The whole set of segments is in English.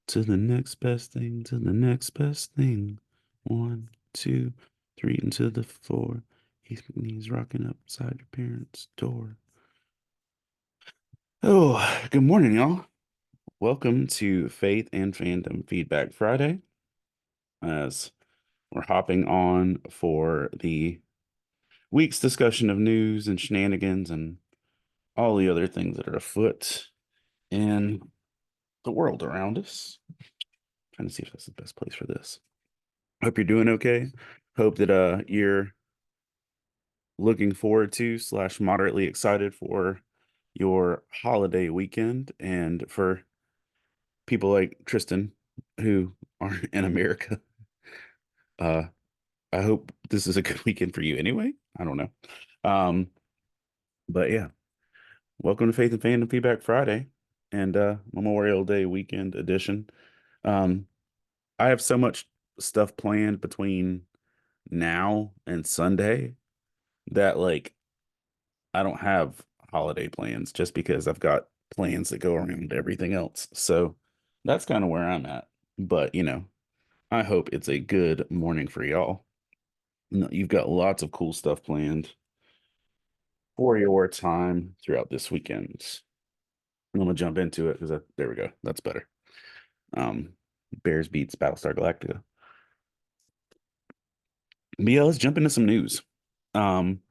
To the next best thing, to the next best thing. One, two, three, into the four. He's rocking upside your parents' door. Oh, good morning, y'all. Welcome to Faith and Fandom Feedback Friday, as we're hopping on for the week's discussion of news and shenanigans and all the other things that are afoot in the world around us. Trying to see if that's the best place for this. Hope you're doing okay. Hope that you're looking forward to slash moderately excited for your holiday weekend, and for people like Tristan who aren't in America, uh I hope this is a good weekend for you anyway. I don't know. Um but yeah, welcome to Faith and Fandom Feedback Friday and Memorial Day weekend edition. um I have so much stuff planned between now and Sunday that, like, I don't have holiday plans just because I've got plans that go around everything else. So that's kind of where I'm at. But, I hope it's a good morning for y'all. No, you've got lots of cool stuff planned for your time throughout this weekend. I'm gonna jump into it because there we go. That's better. Um, Bears beats Battlestar Galactica. But yeah, let's jump into some news. Um,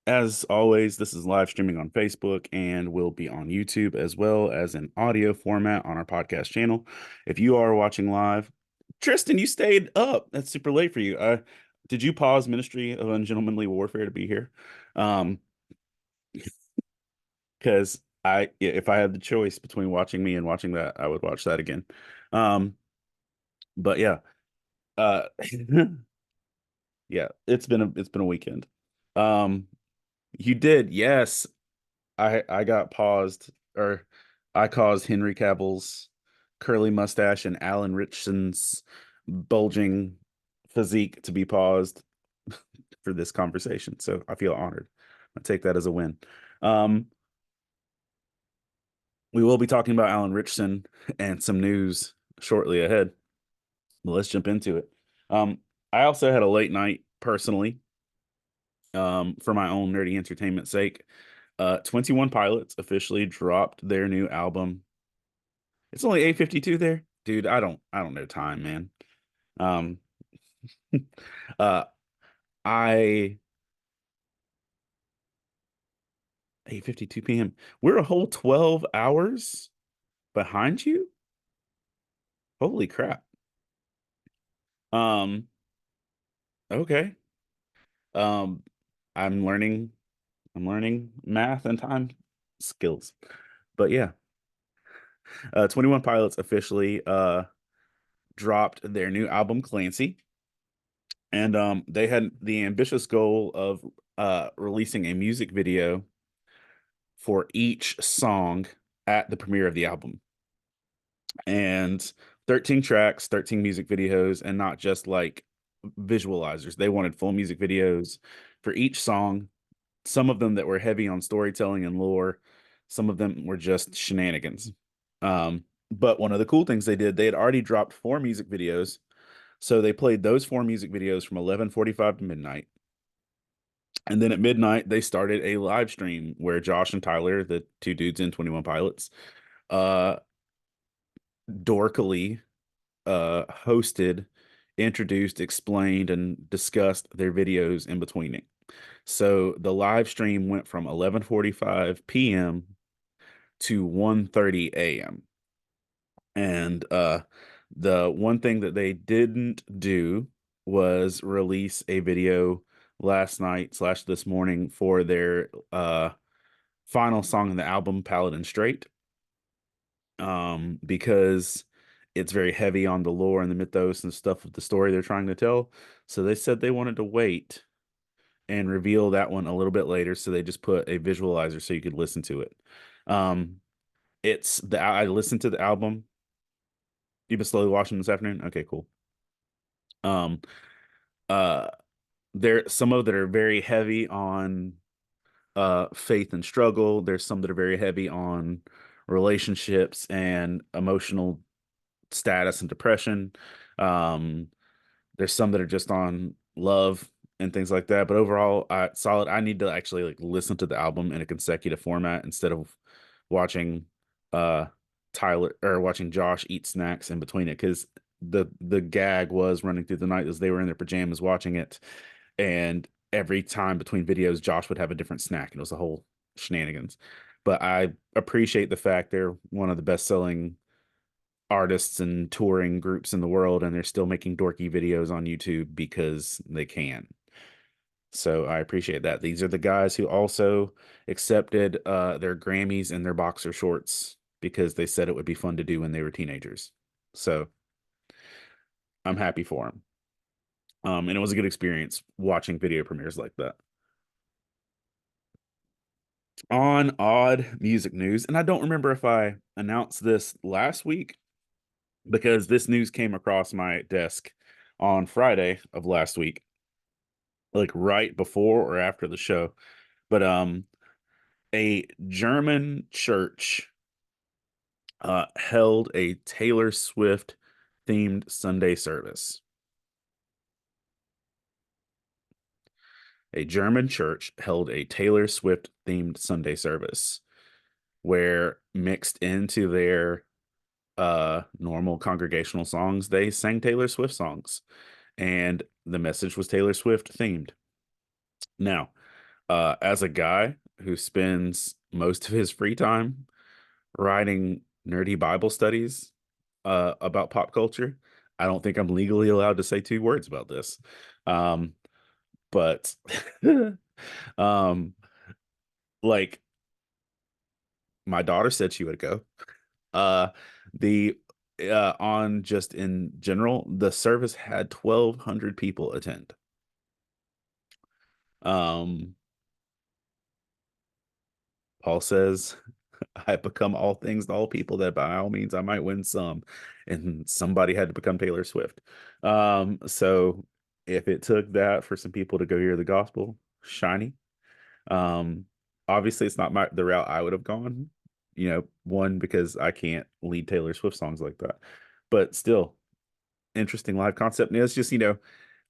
As always, this is live streaming on Facebook and will be on YouTube as well as in audio format on our podcast channel. If you are watching live, Tristan, you stayed up. That's super late for you. Did you pause Ministry of Ungentlemanly Warfare to be here? Um, because if I had the choice between watching me and watching that, I would watch that again. Um, but yeah, uh, yeah, it's been a weekend. Um, you did, yes. I got paused, or I caused Henry Cavill's curly mustache and Alan Richson's bulging physique to be paused for this conversation. So I feel honored. I take that as a win. Um, we will be talking about Alan Richson and some news shortly ahead. But let's jump into it. I also had a late night personally, for my own nerdy entertainment sake. 21 Pilots officially dropped their new album. It's only 8:52 there. Dude, I don't know time, man. Um uh I 8:52 p.m. We're a whole 12 hours behind you? Holy crap. Um okay. Um I'm learning I'm learning math and time skills. But yeah, 21 Pilots officially dropped their new album Clancy, and they had the ambitious goal of releasing a music video for each song at the premiere of the album. And 13 tracks, 13 music videos, and not just like visualizers. They wanted full music videos for each song. Some of them that were heavy on storytelling and lore, some of them were just shenanigans. But one of the cool things they had already dropped four music videos. So they played those four music videos from 11:45 to midnight. And then at midnight, they started a live stream where Josh and Tyler, the two dudes in 21 Pilots, uh, dorkily hosted, introduced, explained, and discussed their videos in between it. So the live stream went from 11:45 p.m. to 1:30 a.m. And the one thing that they didn't do was release a video last night slash this morning for their final song in the album, Paladin Straight, because it's very heavy on the lore and the mythos and stuff of the story they're trying to tell. So they said they wanted to wait and reveal that one a little bit later. So they just put a visualizer so you could listen to it. Um, I listened to the album. You've been slowly watching this afternoon? Okay, cool. Um, uh, there some of that are very heavy on faith and struggle. There's some that are very heavy on relationships and emotional. status and depression. Um, there's some that are just on love and things like that. But overall, solid. I need to actually like listen to the album in a consecutive format instead of watching uh Tyler or watching Josh eat snacks in between it because the gag was running through the night as they were in their pajamas watching it, and every time between videos, Josh would have a different snack, and it was a whole shenanigans. But I appreciate the fact they're one of the best selling artists and touring groups in the world, and they're still making dorky videos on YouTube because they can. So I appreciate that. These are the guys who also accepted their Grammys and their boxer shorts because they said it would be fun to do when they were teenagers. So I'm happy for them. And it was a good experience watching video premieres like that. On odd music news, and I don't remember if I announced this last week because this news came across my desk on Friday of last week, like right before or after the show. But a German church held a Taylor Swift themed Sunday service. A German church held a Taylor Swift themed Sunday service where mixed into their normal congregational songs, they sang Taylor Swift songs, and the message was Taylor Swift themed. Now, as a guy who spends most of his free time writing nerdy Bible studies about pop culture, I don't think I'm legally allowed to say two words about this. Um, but um, like my daughter said she would go. Uh, the on just in general, the service had 1,200 people attend. Um, Paul says, I become all things to all people that by all means I might win some. And somebody had to become Taylor Swift. So if it took that for some people to go hear the gospel, shiny. Um, Obviously it's not the route I would have gone. One, because I can't lead Taylor Swift songs like that. But still, interesting live concept. And it's just,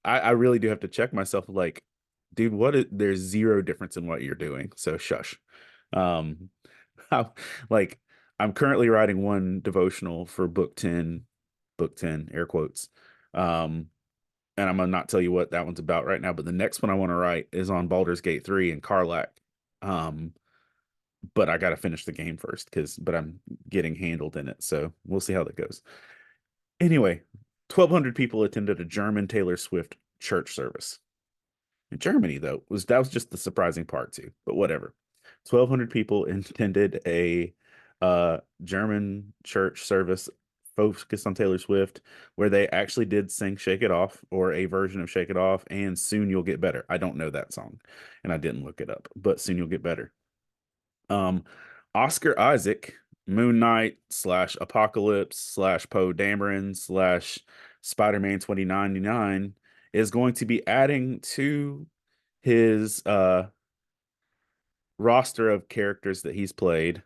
I really do have to check myself like, dude, there's zero difference in what you're doing. So shush. Um, how, like, I'm currently writing one devotional for book 10, air quotes. Um, and I'm gonna not tell you what that one's about right now, but the next one I want to write is on Baldur's Gate 3 and Karlach. Um, but I got to finish the game first but I'm getting handled in it. So we'll see how that goes. Anyway, 1,200 people attended a German Taylor Swift church service. In Germany, though, that was just the surprising part too. But whatever. 1,200 people attended a German church service focused on Taylor Swift, where they actually did sing "Shake It Off" or a version of "Shake It Off" and "Soon You'll Get Better." I don't know that song, and I didn't look it up, but "Soon You'll Get Better." Um, Oscar Isaac, Moon Knight slash Apocalypse slash Poe Dameron slash Spider-Man 2099 is going to be adding to his roster of characters that he's played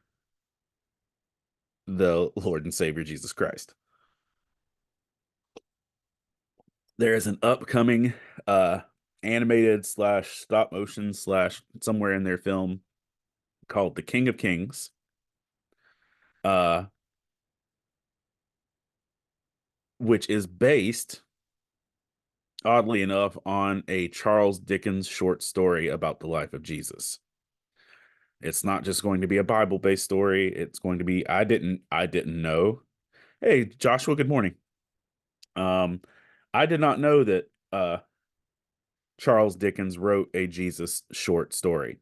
the Lord and Savior Jesus Christ. There is an upcoming animated slash stop motion slash somewhere in their film called The King of Kings. Uh, which is based, oddly enough, on a Charles Dickens short story about the life of Jesus. It's not just going to be a Bible-based story. It's going to be I didn't know. Hey, Joshua, good morning. Um, I did not know that Charles Dickens wrote a Jesus short story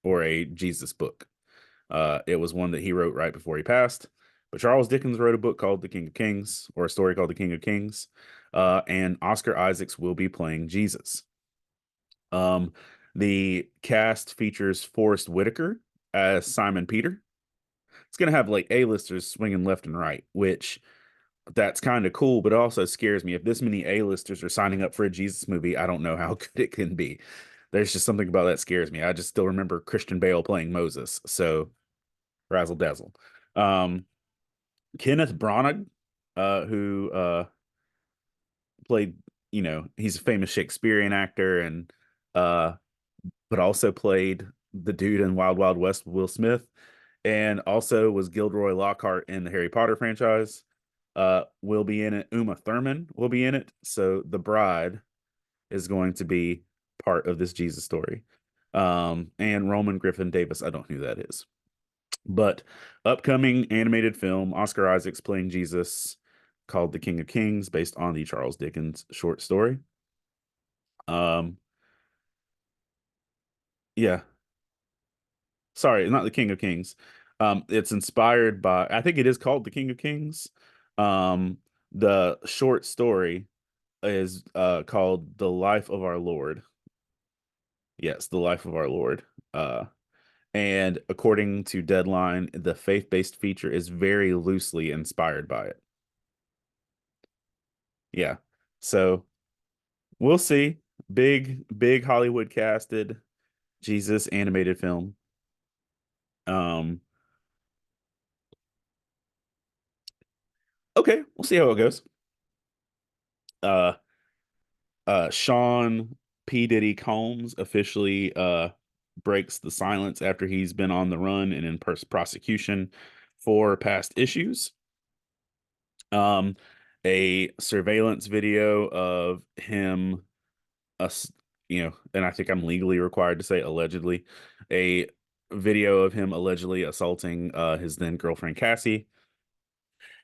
or a Jesus book. It was one that he wrote right before he passed. But Charles Dickens wrote a book called The King of Kings, or a story called The King of Kings. And Oscar Isaacs will be playing Jesus. Um, the cast features Forrest Whitaker as Simon Peter. It's gonna have like A-listers swinging left and right, which that's kind of cool, but it also scares me. If this many A-listers are signing up for a Jesus movie, I don't know how good it can be. There's just something about that scares me. I just still remember Christian Bale playing Moses, so razzle dazzle. Um, Kenneth Branagh who played, he's a famous Shakespearean actor and uh but also played the dude in Wild Wild West with Will Smith, and also was Gilderoy Lockhart in the Harry Potter franchise. Will be in it. Uma Thurman will be in it. So the bride is going to be part of this Jesus story. And Roman Griffin Davis, I don't know who that is. But upcoming animated film, Oscar Isaac's playing Jesus, called The King of Kings, based on the Charles Dickens short story. Um, yeah, sorry, not the King of Kings. It's inspired by, I think it is called The King of Kings. Um, the short story is called The Life of Our Lord. Yes, The Life of Our Lord. Uh, and according to Deadline, the faith-based feature is very loosely inspired by it. Yeah. So we'll see. Big Hollywood casted Jesus animated film. Um, okay, we'll see how it goes. Uh, Sean P. Diddy Combs officially breaks the silence after he's been on the run and in prosecution for past issues. Um, a surveillance video of him, us, and I think I'm legally required to say allegedly, a video of him allegedly assaulting his then girlfriend Cassie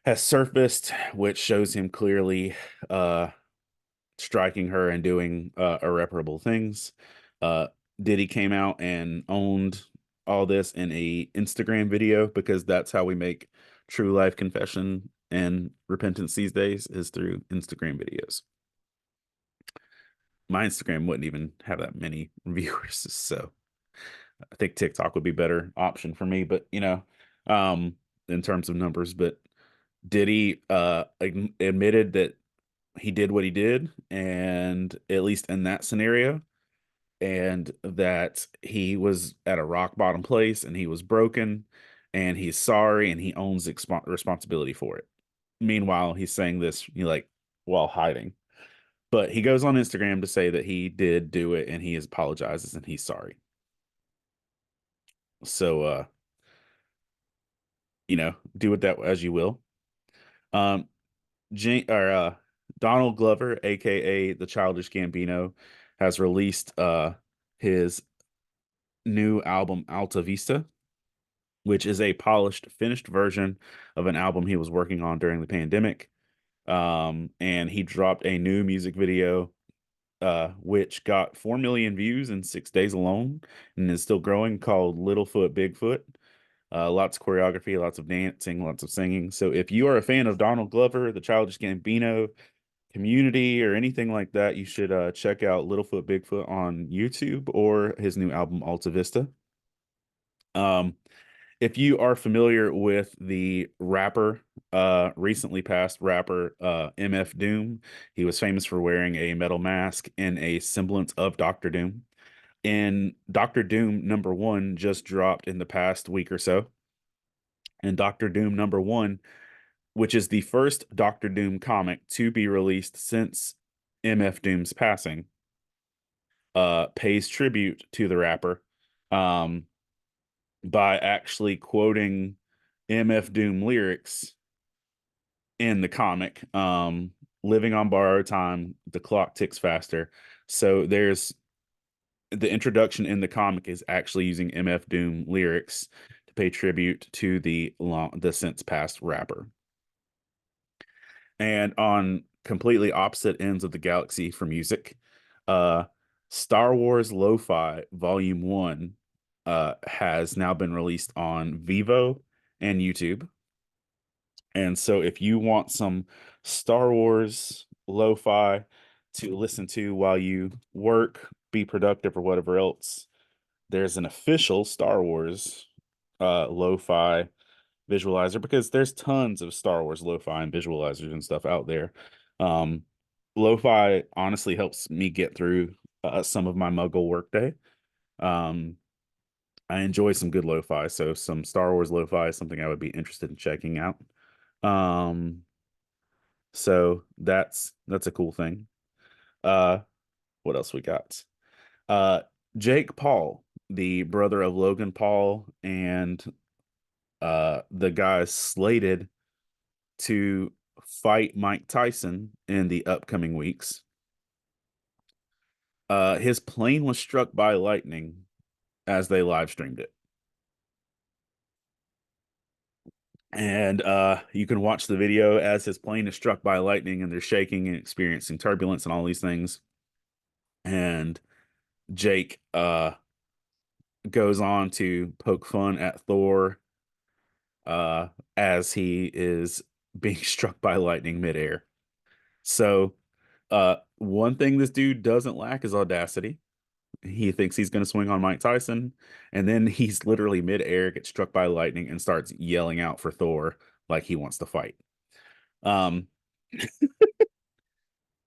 has surfaced, which shows him clearly uh striking her and doing irreparable things. Uh, Diddy came out and owned all this in a Instagram video because that's how we make true life confession and repentance these days is through Instagram videos. My Instagram wouldn't even have that many viewers, so I think TikTok would be a better option for me. But um, in terms of numbers, but Diddy admitted that he did what he did, and at least in that scenario, and that he was at a rock bottom place and he was broken, and he's sorry and he owns responsibility for it. Meanwhile, he's saying this, like, while hiding. But he goes on Instagram to say that he did do it and he apologizes and he's sorry. So, do with that as you will. Um, Donald Glover, aka the Childish Gambino, has released his new album Alta Vista, which is a polished, finished version of an album he was working on during the pandemic. And he dropped a new music video, which got 4 million views in 6 days alone, and is still growing, called Littlefoot Bigfoot. Lots of choreography, lots of dancing, lots of singing. So if you are a fan of Donald Glover, the Childish Gambino, Community, or anything like that, you should check out Littlefoot Bigfoot on YouTube or his new album Alta Vista. Um, if you are familiar with the rapper, recently passed rapper, MF Doom, he was famous for wearing a metal mask in a semblance of Doctor Doom. And Doctor Doom #1 just dropped in the past week or so. And Doctor Doom #1, which is the first Doctor Doom comic to be released since MF Doom's passing, pays tribute to the rapper, um, by actually quoting MF Doom lyrics in the comic. Living on borrowed time, the clock ticks faster. So there's the introduction in the comic is actually using MF Doom lyrics to pay tribute to the since passed rapper. And on completely opposite ends of the galaxy for music, uh, Star Wars Lo-Fi Volume 1 has now been released on Vivo and YouTube. And so if you want some Star Wars lo-fi to listen to while you work, be productive, or whatever else, there's an official Star Wars lo-fi visualizer, because there's tons of Star Wars lo-fi and visualizers and stuff out there. Um, Lo-fi honestly helps me get through some of my Muggle workday. Um, I enjoy some good lo-fi, so some Star Wars lo-fi is something I would be interested in checking out. Um, So that's a cool thing. Uh, what else we got? Uh, Jake Paul, the brother of Logan Paul, and the guy slated to fight Mike Tyson in the upcoming weeks. His plane was struck by lightning as they live streamed it. And you can watch the video as his plane is struck by lightning and they're shaking and experiencing turbulence and all these things. And Jake goes on to poke fun at Thor uh, as he is being struck by lightning midair. So, one thing this dude doesn't lack is audacity. He thinks he's going to swing on Mike Tyson, and then he's literally midair, gets struck by lightning, and starts yelling out for Thor like he wants to fight. Um,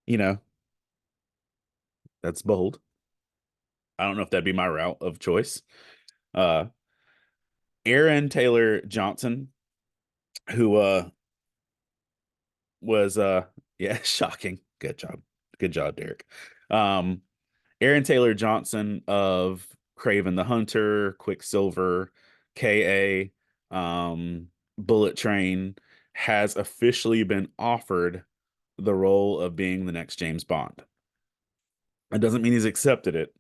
you know, that's bold. I don't know if that'd be my route of choice. Uh, Aaron Taylor Johnson, who was yeah, shocking. Good job. Good job, Derek. Um, Aaron Taylor Johnson of Craven the Hunter, Quicksilver, KA, Bullet Train has officially been offered the role of being the next James Bond. It doesn't mean he's accepted it.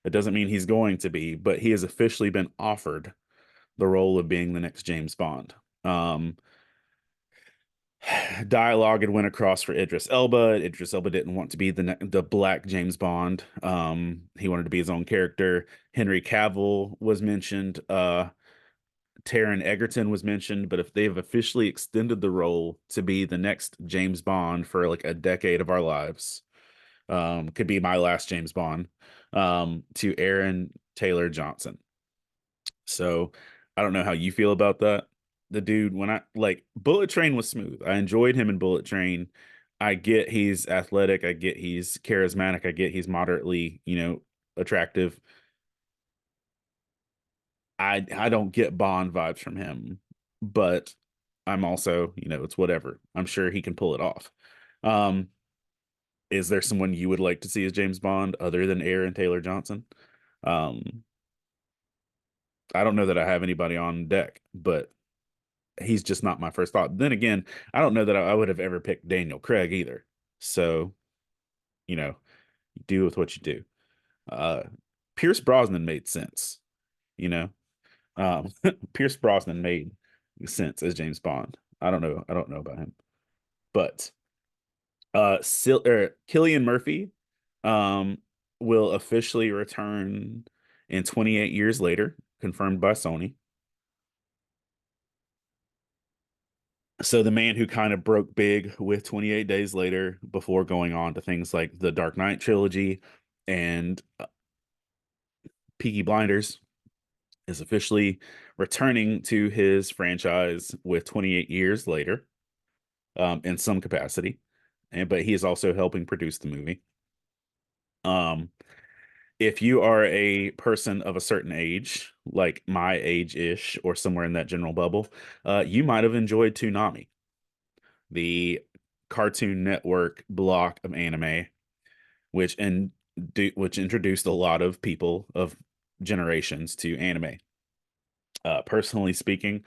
It doesn't mean he's going to be, but he has officially been offered the role of being the next James Bond. Um, Dialogue had went across for Idris Elba. Idris Elba didn't want to be the black James Bond. He wanted to be his own character. Henry Cavill was mentioned. Taron Egerton was mentioned. But if they've officially extended the role to be the next James Bond for like a decade of our lives, could be my last James Bond, to Aaron Taylor Johnson. So I don't know how you feel about that. The dude, when I like Bullet Train was smooth. I enjoyed him in Bullet Train. I get he's athletic. I get he's charismatic. I get he's moderately, attractive. I don't get Bond vibes from him, but I'm also, it's whatever. I'm sure he can pull it off. Um, is there someone you would like to see as James Bond other than Aaron Taylor Johnson? Um, I don't know that I have anybody on deck, but he's just not my first thought. Then again, I don't know that I would have ever picked Daniel Craig either. So, you know, do with what you do. Uh, Pierce Brosnan made sense, you know. Pierce Brosnan made sense as James Bond. I don't know. I don't know about him, but Killian Murphy um will officially return in 28 years later, confirmed by Sony. So the man who kind of broke big with 28 Days Later before going on to things like the Dark Knight trilogy and Peaky Blinders is officially returning to his franchise with 28 years later, in some capacity. But he is also helping produce the movie. Um, if you are a person of a certain age, like my age-ish or somewhere in that general bubble, you might have enjoyed Toonami, the Cartoon Network block of anime, which introduced a lot of people of generations to anime. Personally speaking,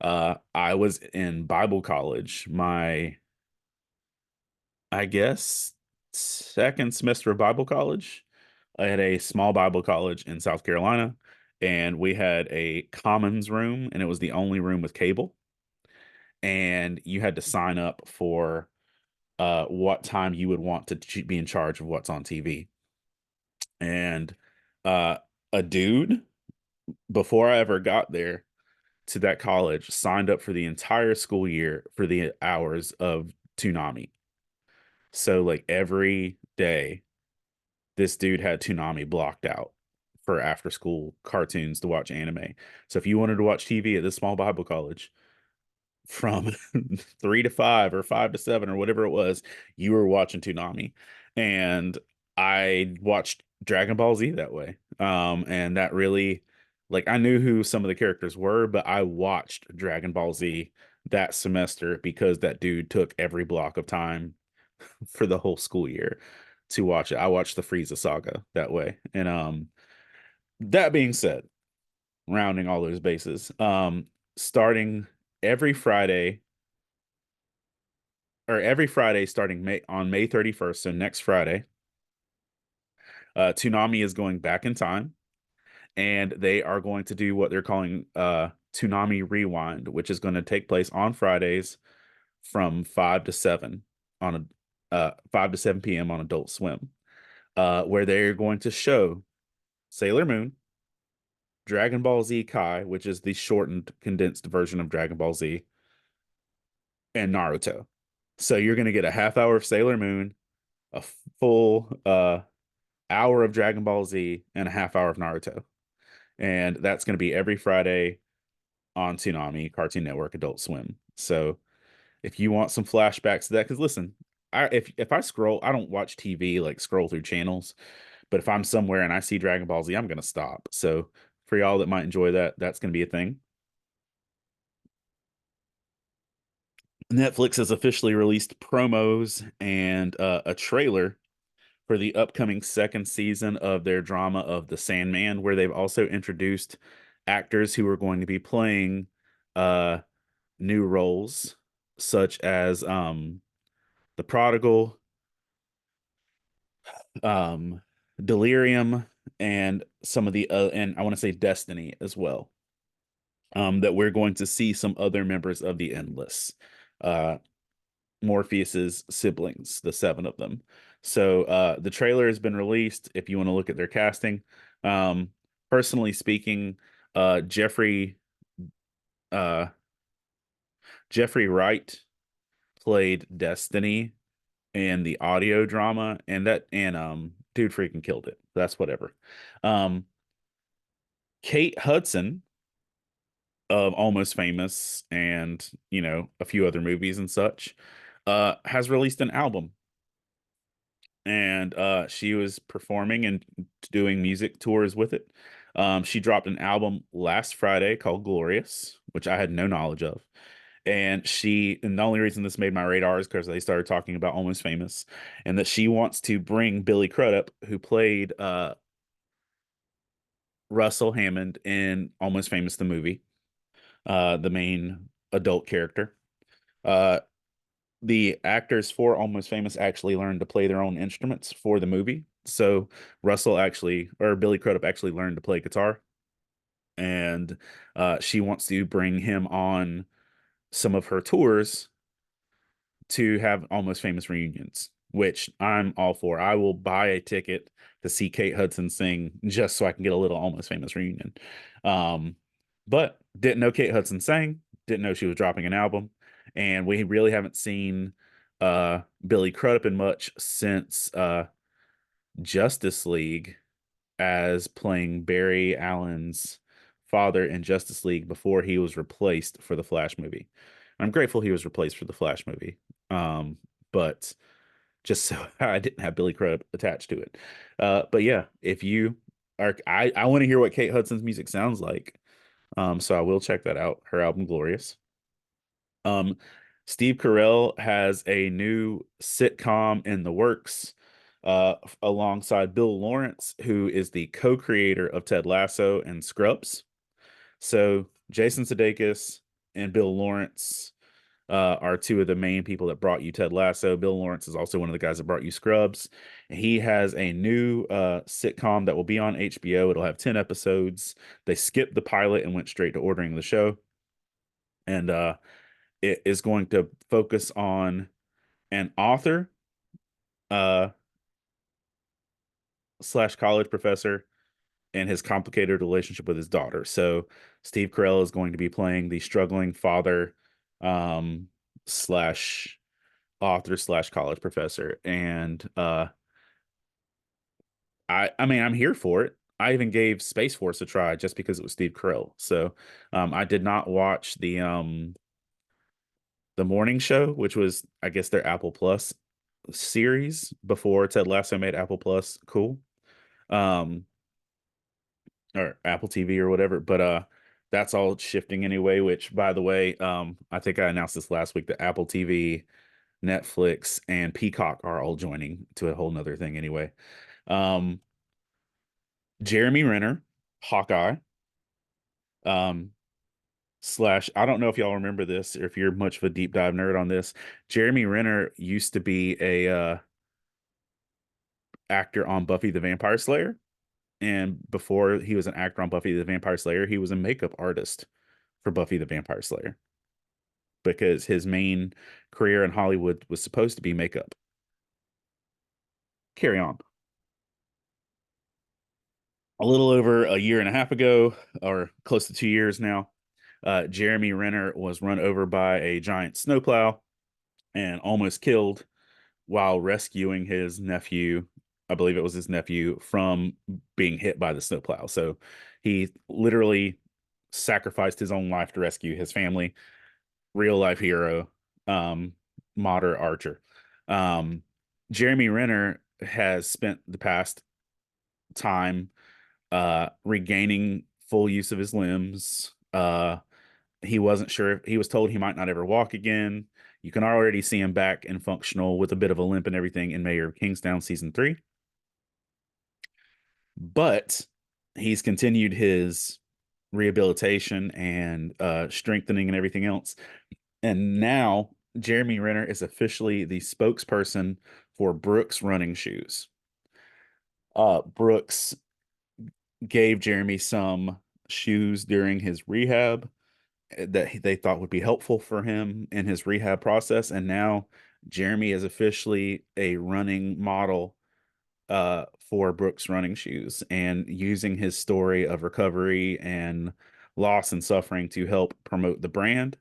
I was in Bible college. I guess, second semester of Bible college. I had a small Bible college in South Carolina, and we had a commons room, and it was the only room with cable. And you had to sign up for what time you would want to be in charge of what's on TV. And uh, a dude, before I ever got there to that college, signed up for the entire school year for the hours of Toonami. So, like, every day, this dude had Toonami blocked out for after school cartoons to watch anime. So, if you wanted to watch TV at this small Bible college, from 3 to 5 or 5 to 7 or whatever it was, you were watching Toonami. And I watched Dragon Ball Z that way. And that really, like, I knew who some of the characters were, but I watched Dragon Ball Z that semester because that dude took every block of time for the whole school year to watch it. I watched the Frieza saga that way. And that being said, rounding all those bases, starting every Friday every Friday starting May 31st, so next Friday, Toonami is going back in time and they are going to do what they're calling Toonami Rewind, which is going to take place on Fridays from 5 to 7 on a 5 to 7 p.m. on Adult Swim, where they're going to show Sailor Moon, Dragon Ball Z Kai, which is the shortened, condensed version of Dragon Ball Z, and Naruto. So you're going to get a half hour of Sailor Moon, a full hour of Dragon Ball Z, and a half hour of Naruto. And that's going to be every Friday on Toonami, Cartoon Network, Adult Swim. So if you want some flashbacks to that, because listen, if I scroll, I don't watch TV like scroll through channels, but if I'm somewhere and I see Dragon Ball Z, I'm gonna stop. So for y'all that might enjoy that, that's gonna be a thing. Netflix has officially released promos and a trailer for the upcoming second season of their drama of The Sandman, where they've also introduced actors who are going to be playing uh new roles, such as the Prodigal, um, Delirium, and some of the and I want to say Destiny as well. That we're going to see some other members of the Endless, uh, Morpheus's siblings, the seven of them. So the trailer has been released. If you want to look at their casting, um, personally speaking, uh, Jeffrey uh, Jeffrey Wright played Destiny in the audio drama, and dude freaking killed it. That's whatever. Um, Kate Hudson of Almost Famous and a few other movies and such has released an album, and she was performing and doing music tours with it. She dropped an album last Friday called Glorious, which I had no knowledge of. And the only reason this made my radar is because they started talking about Almost Famous, and that she wants to bring Billy Crudup, who played Russell Hammond in Almost Famous the movie, the main adult character. Uh, the actors for Almost Famous actually learned to play their own instruments for the movie. So Billy Crudup actually learned to play guitar, and she wants to bring him on some of her tours to have Almost Famous reunions, which I'm all for. I will buy a ticket to see Kate Hudson sing just so I can get a little Almost Famous reunion. Um, but didn't know Kate Hudson sang, didn't know she was dropping an album, and we really haven't seen Billy Crudup in much since Justice League as playing Barry Allen's father in Justice League before he was replaced for the Flash movie. I'm grateful he was replaced for the Flash movie. But just so I didn't have Billy Crudup attached to it. But yeah, if you are, I want to hear what Kate Hudson's music sounds like. So I will check that out. Her album Glorious. Um, Steve Carell has a new sitcom in the works, alongside Bill Lawrence, who is the co-creator of Ted Lasso and Scrubs. So Jason Sudeikis and Bill Lawrence are two of the main people that brought you Ted Lasso. Bill Lawrence is also one of the guys that brought you Scrubs. He has a new sitcom that will be on HBO. It'll have 10 episodes. They skipped the pilot and went straight to ordering the show. And it is going to focus on an author uh, slash college professor and his complicated relationship with his daughter. So Steve Carell is going to be playing the struggling father slash author slash college professor. And I mean, I'm here for it. I even gave Space Force a try just because it was Steve Carell. So I did not watch the morning show, which was, I guess, their Apple Plus series before Ted Lasso made Apple Plus cool. Um or Apple TV or whatever. But That's all shifting anyway, which by the way, I think I announced this last week that Apple TV, Netflix, and Peacock are all joining to a whole nother thing anyway. Um, Jeremy Renner, Hawkeye, um, slash, I don't know if y'all remember this or if you're much of a deep dive nerd on this. Jeremy Renner used to be a actor on Buffy the Vampire Slayer. And before he was an actor on Buffy the Vampire Slayer, he was a makeup artist for Buffy the Vampire Slayer because his main career in Hollywood was supposed to be makeup. Carry on. A little over a year and a half ago, or close to 2 years now, Jeremy Renner was run over by a giant snowplow and almost killed while rescuing his nephew. I believe it was his nephew from being hit by the snowplow. So he literally sacrificed his own life to rescue his family. Real life hero, um, modern archer. Um, Jeremy Renner has spent the past time regaining full use of his limbs. He wasn't sure if he was told he might not ever walk again. You can already see him back and functional with a bit of a limp and everything in Mayor of Kingstown season 3. But he's continued his rehabilitation and strengthening and everything else. And now Jeremy Renner is officially the spokesperson for Brooks running shoes. Brooks gave Jeremy some shoes during his rehab that they thought would be helpful for him in his rehab process. And now Jeremy is officially a running model for Brooks running shoes and using his story of recovery and loss and suffering to help promote the brand.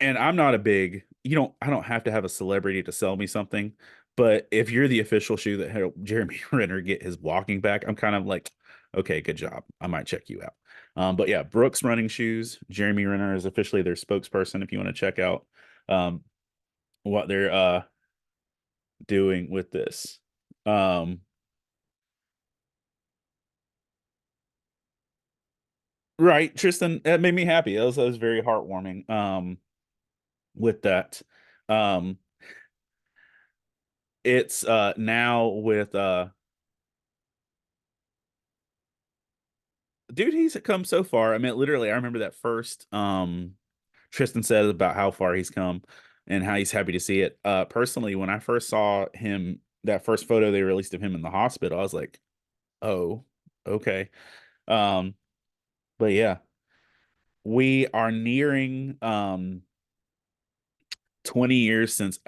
And I'm not a big, I don't have to have a celebrity to sell me something, but if you're the official shoe that helped Jeremy Renner get his walking back, I'm kind of like, okay, good job. I might check you out. But yeah, Brooks running shoes. Jeremy Renner is officially their spokesperson. If you want to check out um, what they're doing with this. Um, right, Tristan, that made me happy. That was very heartwarming. With that. Um, it's now with dude, he's come so far. I mean, literally, I remember that first Tristan said about how far he's come and how he's happy to see it. Personally, when I first saw him, that first photo they released of him in the hospital, I was like, oh, okay. Um, but yeah, we are nearing 20 years since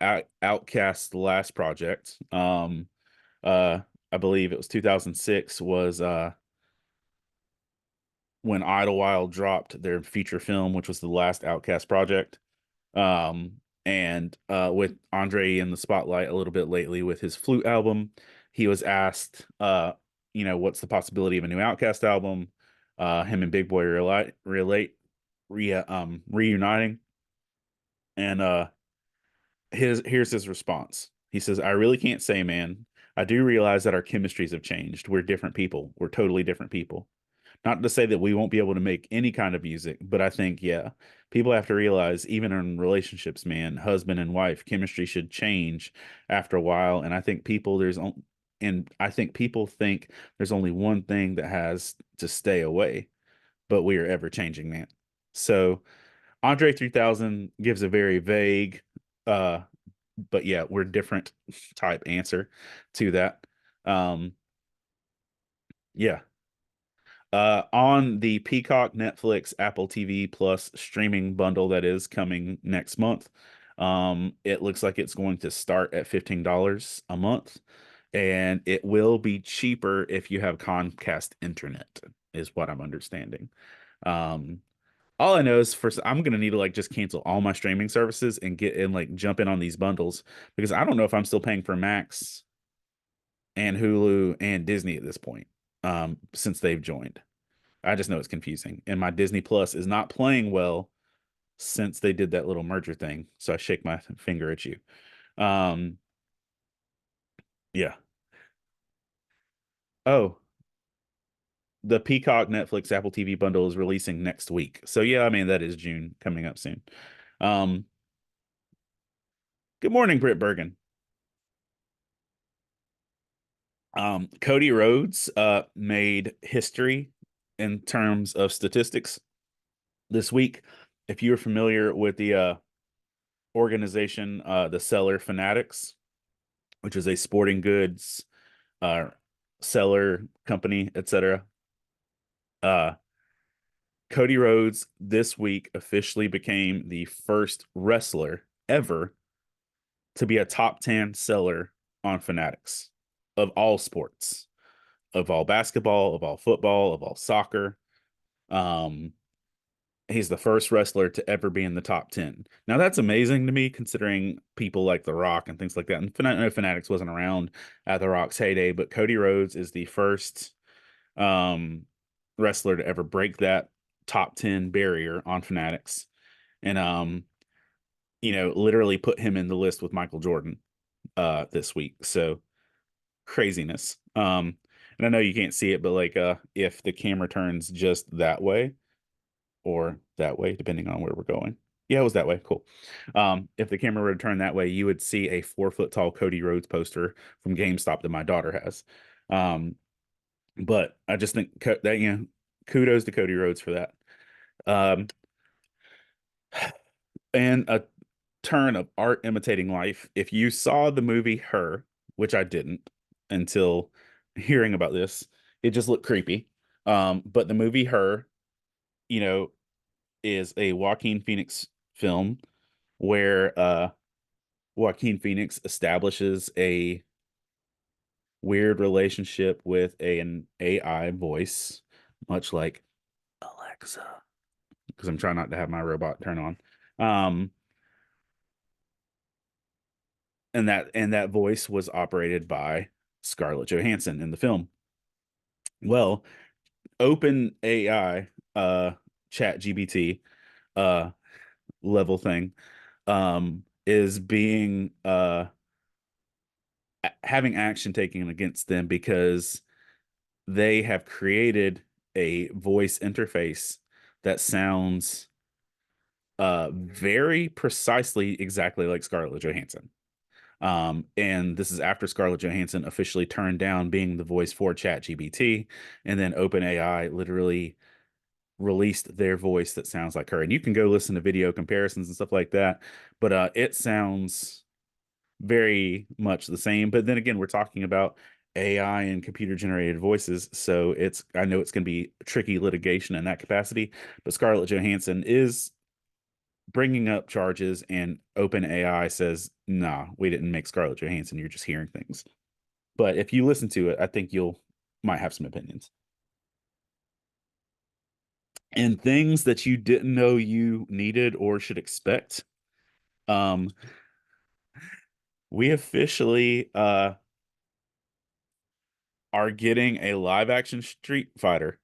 Outcast's last project. Uh I believe it was 2006 was when Idlewild dropped their feature film, which was the last Outcast project. Um, and with Andre in the spotlight a little bit lately with his flute album, he was asked, what's the possibility of a new Outcast album? Him and Big Boy reuniting, and here's his response. He says, "I really can't say, man. I do realize that our chemistries have changed. We're different people. We're totally different people. Not to say that we won't be able to make any kind of music, but I think, yeah, people have to realize, even in relationships, man, husband and wife, chemistry should change after a while. And I think people think there's only one thing that has to stay away, but we are ever changing, man." So Andre 3000 gives a very vague, uh, but yeah, we're different type answer to that. Um, yeah. On the Peacock, Netflix, Apple TV Plus streaming bundle that is coming next month, it looks like it's going to start at $15 a month, and it will be cheaper if you have Comcast internet, is what I'm understanding. Um, all I know is first I'm gonna need to like just cancel all my streaming services and get in like jump in on these bundles because I don't know if I'm still paying for Max and Hulu and Disney at this point, since they've joined. I just know it's confusing. And my Disney Plus is not playing well since they did that little merger thing. So I shake my finger at you. Um, yeah. Oh, the Peacock, Netflix, Apple TV bundle is releasing next week. So yeah, I mean that is June coming up soon. Um, Good morning, Britt Bergen. Cody Rhodes made history in terms of statistics this week. If you're familiar with the organization, the Seller Fanatics, which is a sporting goods uh, seller company, etc. Uh, Cody Rhodes this week officially became the first wrestler ever to be a top 10 seller on Fanatics of all sports, of all basketball, of all football, of all soccer. Um, he's the first wrestler to ever be in the top 10. Now that's amazing to me considering people like The Rock and things like that. And I know Fanatics wasn't around at The Rock's heyday, but Cody Rhodes is the first um wrestler to ever break that top 10 barrier on Fanatics. And literally put him in the list with Michael Jordan this week. So craziness. And I know you can't see it, but like if the camera turns just that way or that way, depending on where we're going. Yeah, it was that way. Cool. If the camera were to turn that way, you would see a 4 foot tall Cody Rhodes poster from GameStop that my daughter has. But I just think that, kudos to Cody Rhodes for that. Um, and a turn of art imitating life. If you saw the movie Her, which I didn't until hearing about this, it just looked creepy. But the movie Her, you know, is a Joaquin Phoenix film where Joaquin Phoenix establishes a weird relationship with an AI voice, much like Alexa, because I'm trying not to have my robot turn on. Um, and that voice was operated by Scarlett Johansson in the film. Well, open AI chat GBT uh level thing is being having action taken against them because they have created a voice interface that sounds very precisely exactly like Scarlett Johansson. And this is after Scarlett Johansson officially turned down being the voice for ChatGPT, and then OpenAI literally released their voice that sounds like her. And you can go listen to video comparisons and stuff like that, but it sounds very much the same. But then again, we're talking about AI and computer generated voices, so I know it's going to be tricky litigation in that capacity. But Scarlett Johansson is bringing up charges, and OpenAI says, "Nah, we didn't make Scarlett Johansson. You're just hearing things." But if you listen to it, I think you'll might have some opinions and things that you didn't know you needed or should expect. Um, we officially are getting a live action Street Fighter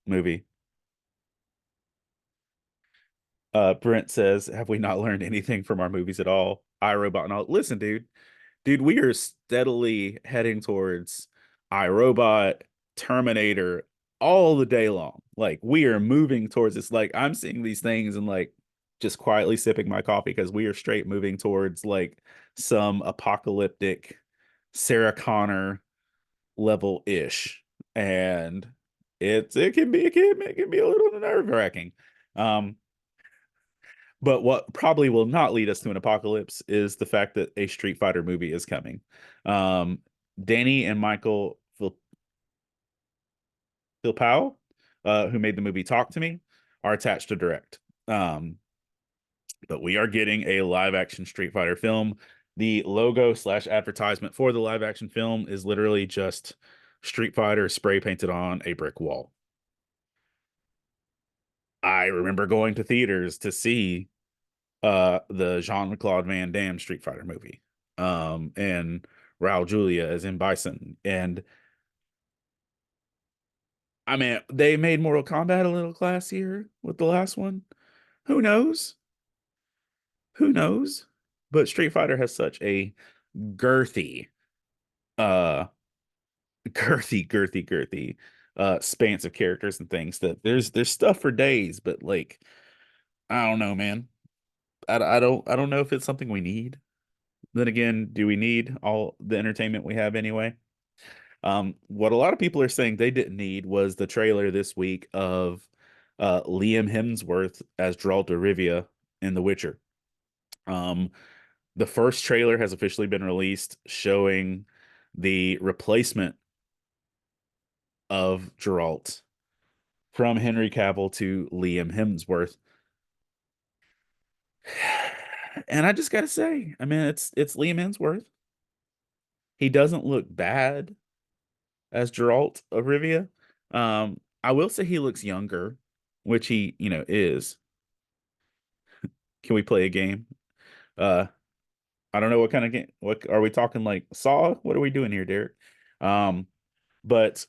movie. Brent says, "Have we not learned anything from our movies at all?" iRobot and all. Listen, dude, we are steadily heading towards iRobot, Terminator, all the day long. Like we are moving towards this. Like I'm seeing these things and like just quietly sipping my coffee because we are straight moving towards like some apocalyptic Sarah Connor level ish, and it can be a little nerve wracking. Um, but what probably will not lead us to an apocalypse is the fact that a Street Fighter movie is coming. Um, Danny and Michael Philpao, who made the movie Talk to Me, are attached to direct. Um, but we are getting a live action Street Fighter film. The logo slash advertisement for the live action film is literally just Street Fighter spray painted on a brick wall. I remember going to theaters to see the Jean-Claude Van Damme Street Fighter movie. And Raul Julia as in Bison. And I mean, they made Mortal Kombat a little classier with the last one. Who knows? Who knows? But Street Fighter has such a girthy, uh, girthy. spans of characters and things that there's stuff for days, but like I don't know, man. I don't know if it's something we need. Then again, do we need all the entertainment we have anyway? What a lot of people are saying they didn't need was the trailer this week of Liam Hemsworth as Geralt of Rivia in The Witcher. Um, the first trailer has officially been released showing the replacement of Geralt from Henry Cavill to Liam Hemsworth. And I just gotta say, I mean, it's Liam Hemsworth. He doesn't look bad as Geralt of Rivia. I will say he looks younger, which he, is. Can we play a game? Uh, I don't know what kind of game. What are we talking like Saw? What are we doing here, Derek? Um, but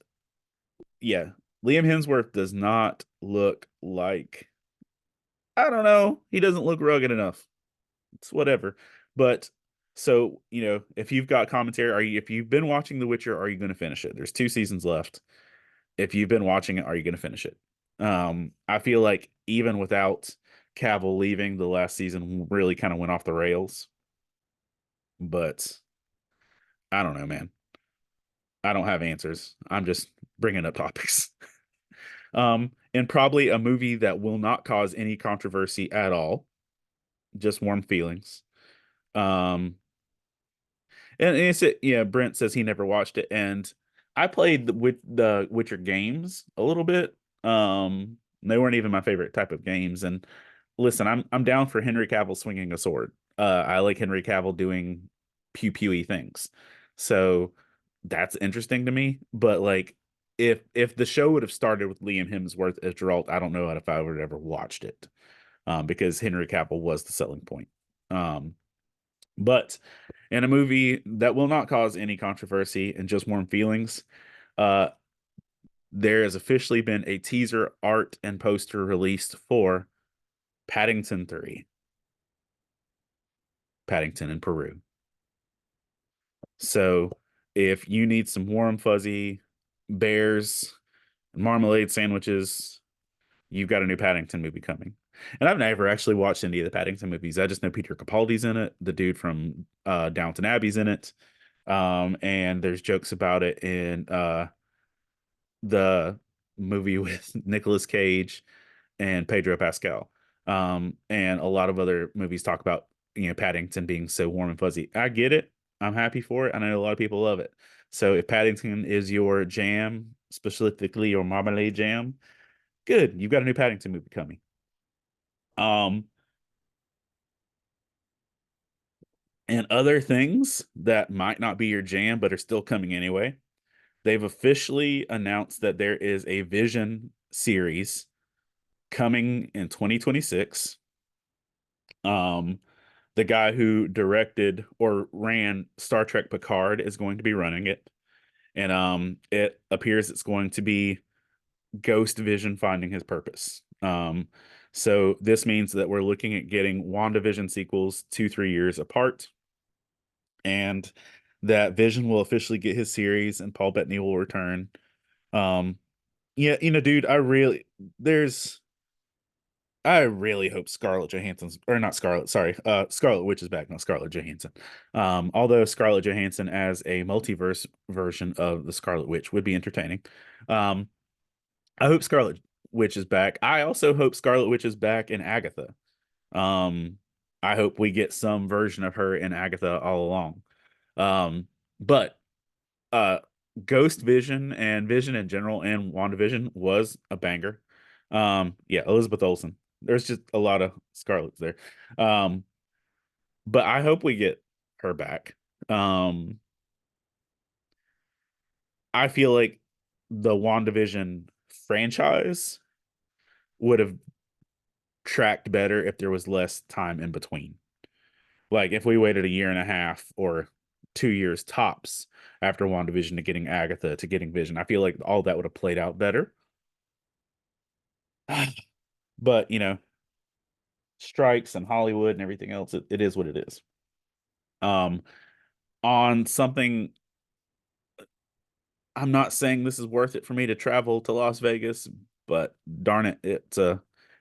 yeah, Liam Hemsworth does not look like I don't know. He doesn't look rugged enough. It's whatever. But so, if you've got commentary, if you've been watching The Witcher, are you going to finish it? There's 2 seasons left. If you've been watching it, are you going to finish it? I feel like even without Cavill leaving, the last season really kind of went off the rails. But I don't know, man. I don't have answers. I'm just bringing up topics. And probably a movie that will not cause any controversy at all, just warm feelings. Um, and it's yeah, Brent says he never watched it, and I played the Witcher games a little bit. They weren't even my favorite type of games. And listen, I'm down for Henry Cavill swinging a sword. I like Henry Cavill doing pew pewy things, so that's interesting to me. But like, if the show would have started with Liam Hemsworth as Geralt, I don't know if I would have ever watched it, because Henry Cavill was the selling point. But in a movie that will not cause any controversy and just warm feelings, uh, there has officially been a teaser art and poster released for Paddington 3, Paddington in Peru. So if you need some warm, fuzzy bears and marmalade sandwiches, you've got a new Paddington movie coming. And I've never actually watched any of the Paddington movies. I just know Peter Capaldi's in it, the dude from Downton Abbey's in it. And there's jokes about it in the movie with Nicolas Cage and Pedro Pascal. And a lot of other movies talk about, Paddington being so warm and fuzzy. I get it. I'm happy for it. I know a lot of people love it. So if Paddington is your jam, specifically your marmalade jam, good. You've got a new Paddington movie coming. Um, and other things that might not be your jam, but are still coming anyway. They've officially announced that there is a Vision series coming in 2026. Um, the guy who directed or ran Star Trek Picard is going to be running it. And it appears it's going to be Ghost Vision finding his purpose. So this means that we're looking at getting WandaVision sequels 2-3 years apart, and that Vision will officially get his series and Paul Bettany will return. Um, yeah, dude, there's I really hope Scarlett Johansson's or not Scarlett, sorry, Scarlet Witch is back, not Scarlett Johansson. Although Scarlett Johansson as a multiverse version of the Scarlet Witch would be entertaining. Um, I hope Scarlet Witch is back. I also hope Scarlet Witch is back in Agatha. Um, I hope we get some version of her in Agatha all along. But uh Ghost Vision and Vision in general and WandaVision was a banger. Yeah, Elizabeth Olsen. There's just a lot of Scarlets there. Um, but I hope we get her back. Um, I feel like the WandaVision franchise would have tracked better if there was less time in between. Like if we waited a year and a half or 2 years tops after WandaVision to getting Agatha to getting Vision, I feel like all that would have played out better. But strikes and Hollywood and everything else, it is what it is. Um, on something I'm not saying this is worth it for me to travel to Las Vegas, but darn it,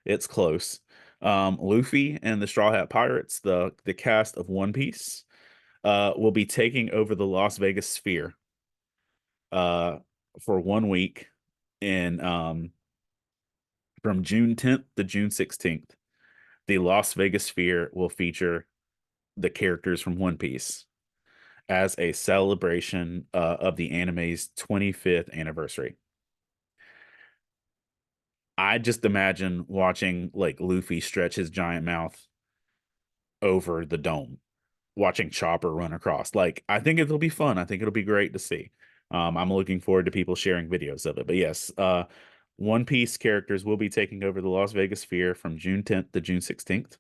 it's close. Luffy and the Straw Hat Pirates, the cast of One Piece, will be taking over the Las Vegas Sphere uh for 1 week in from June 10th to June 16th. The Las Vegas Sphere will feature the characters from One Piece as a celebration of the anime's 25th anniversary. I just imagine watching like Luffy stretch his giant mouth over the dome, watching Chopper run across. Like, I think it'll be fun. I think it'll be great to see. I'm looking forward to people sharing videos of it. But yes, One Piece characters will be taking over the Las Vegas Sphere from June 10th to June 16th.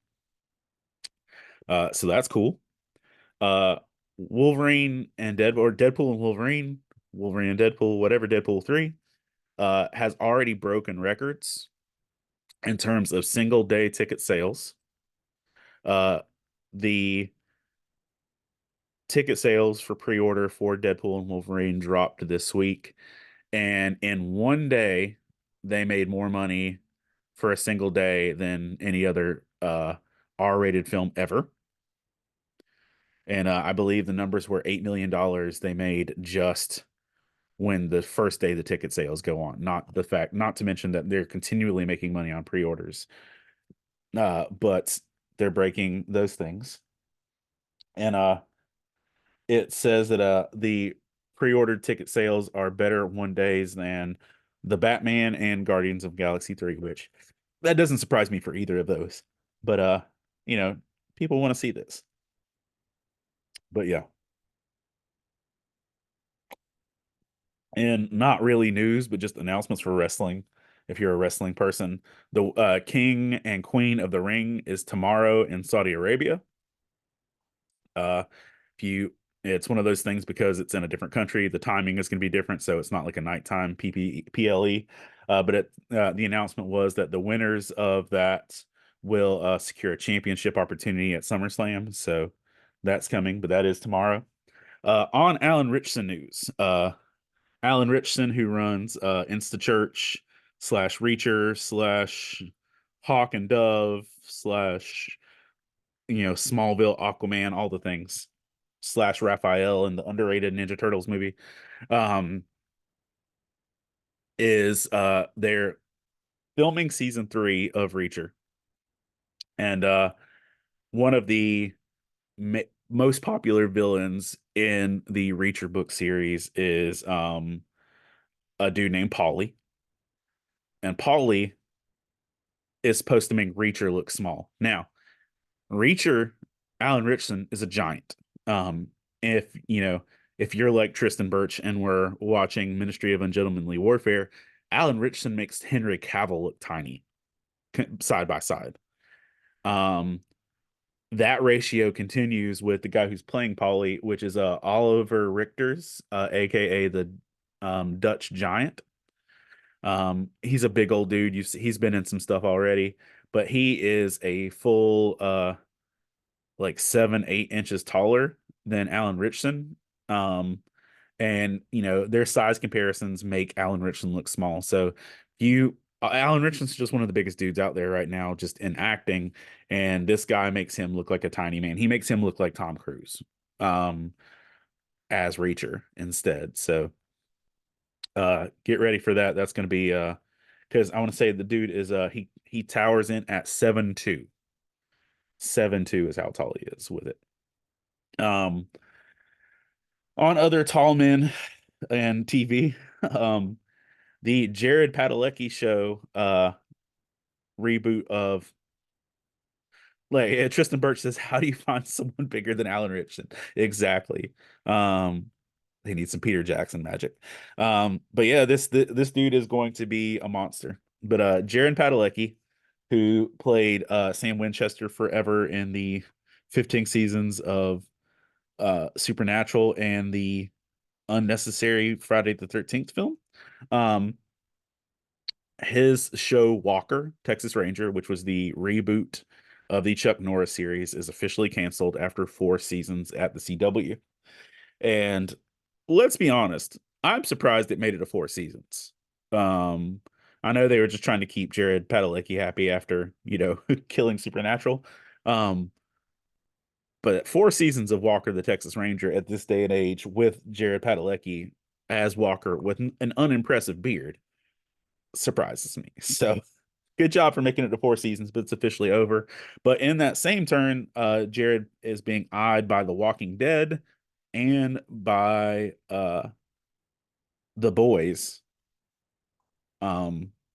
So that's cool. Uh, Wolverine and Deadpool, or Deadpool and Wolverine, Wolverine and Deadpool, whatever, Deadpool 3, has already broken records in terms of single day ticket sales. The ticket sales for pre-order for Deadpool and Wolverine dropped this week, and in 1 day, they made more money for a single day than any other R-rated film ever. And I believe the numbers were $8 million they made just when the first day the ticket sales go on. Not to mention that they're continually making money on pre-orders. But they're breaking those things. And it says that the pre-ordered ticket sales are better 1 days than the Batman and Guardians of Galaxy 3, which that doesn't surprise me for either of those. But you know, people want to see this. But yeah. And not really news, but just announcements for wrestling. If you're a wrestling person, the King and Queen of the Ring is tomorrow in Saudi Arabia. Uh, if you, it's one of those things because it's in a different country. The timing is going to be different, so it's not like a nighttime PLE. The announcement was that the winners of that will secure a championship opportunity at SummerSlam. So that's coming, but that is tomorrow. On Alan Richson news, Alan Richson, who runs InstaChurch slash Reacher slash Hawk and Dove slash Smallville, Aquaman, all the things slash Raphael and the underrated Ninja Turtles movie, um, is they're filming season 3 of Reacher, and one of the most popular villains in the Reacher book series is a dude named Paulie, and Paulie is supposed to make Reacher look small. Now, Reacher, Alan Richson is a giant. Um, if you're like Tristan Birch and we're watching Ministry of Ungentlemanly Warfare, Alan Richson makes Henry Cavill look tiny side by side. Um, that ratio continues with the guy who's playing Polly, which is Oliver Richters, aka the Dutch Giant. He's a big old dude. He's been in some stuff already, but he is a full like 7, 8 inches taller than Alan Richson. Um, and their size comparisons make Alan Richson look small. So Alan Richson's just one of the biggest dudes out there right now, just in acting, and this guy makes him look like a tiny man. He makes him look like Tom Cruise, um, as Reacher instead. So get ready for that. That's going to be because I want to say the dude is he towers in at 7'2". 7'2" is how tall he is with it. Um, on other tall men and TV, the Jared Padalecki show reboot of Tristan Birch says, "How do you find someone bigger than Alan Richardson?" Exactly. Um, they need some Peter Jackson magic. But yeah, this dude is going to be a monster. But Jared Padalecki, who played Sam Winchester forever in the 15 seasons of Supernatural and the unnecessary Friday the 13th film. Um, his show Walker, Texas Ranger, which was the reboot of the Chuck Norris series, is officially canceled after 4 seasons at the CW. And let's be honest, I'm surprised it made it to 4 seasons. Um, I know they were just trying to keep Jared Padalecki happy after, killing Supernatural. Um, but 4 seasons of Walker the Texas Ranger at this day and age with Jared Padalecki as Walker with an unimpressive beard surprises me. So good job for making it to 4 seasons, but it's officially over. But in that same turn, Jared is being eyed by The Walking Dead and by The Boys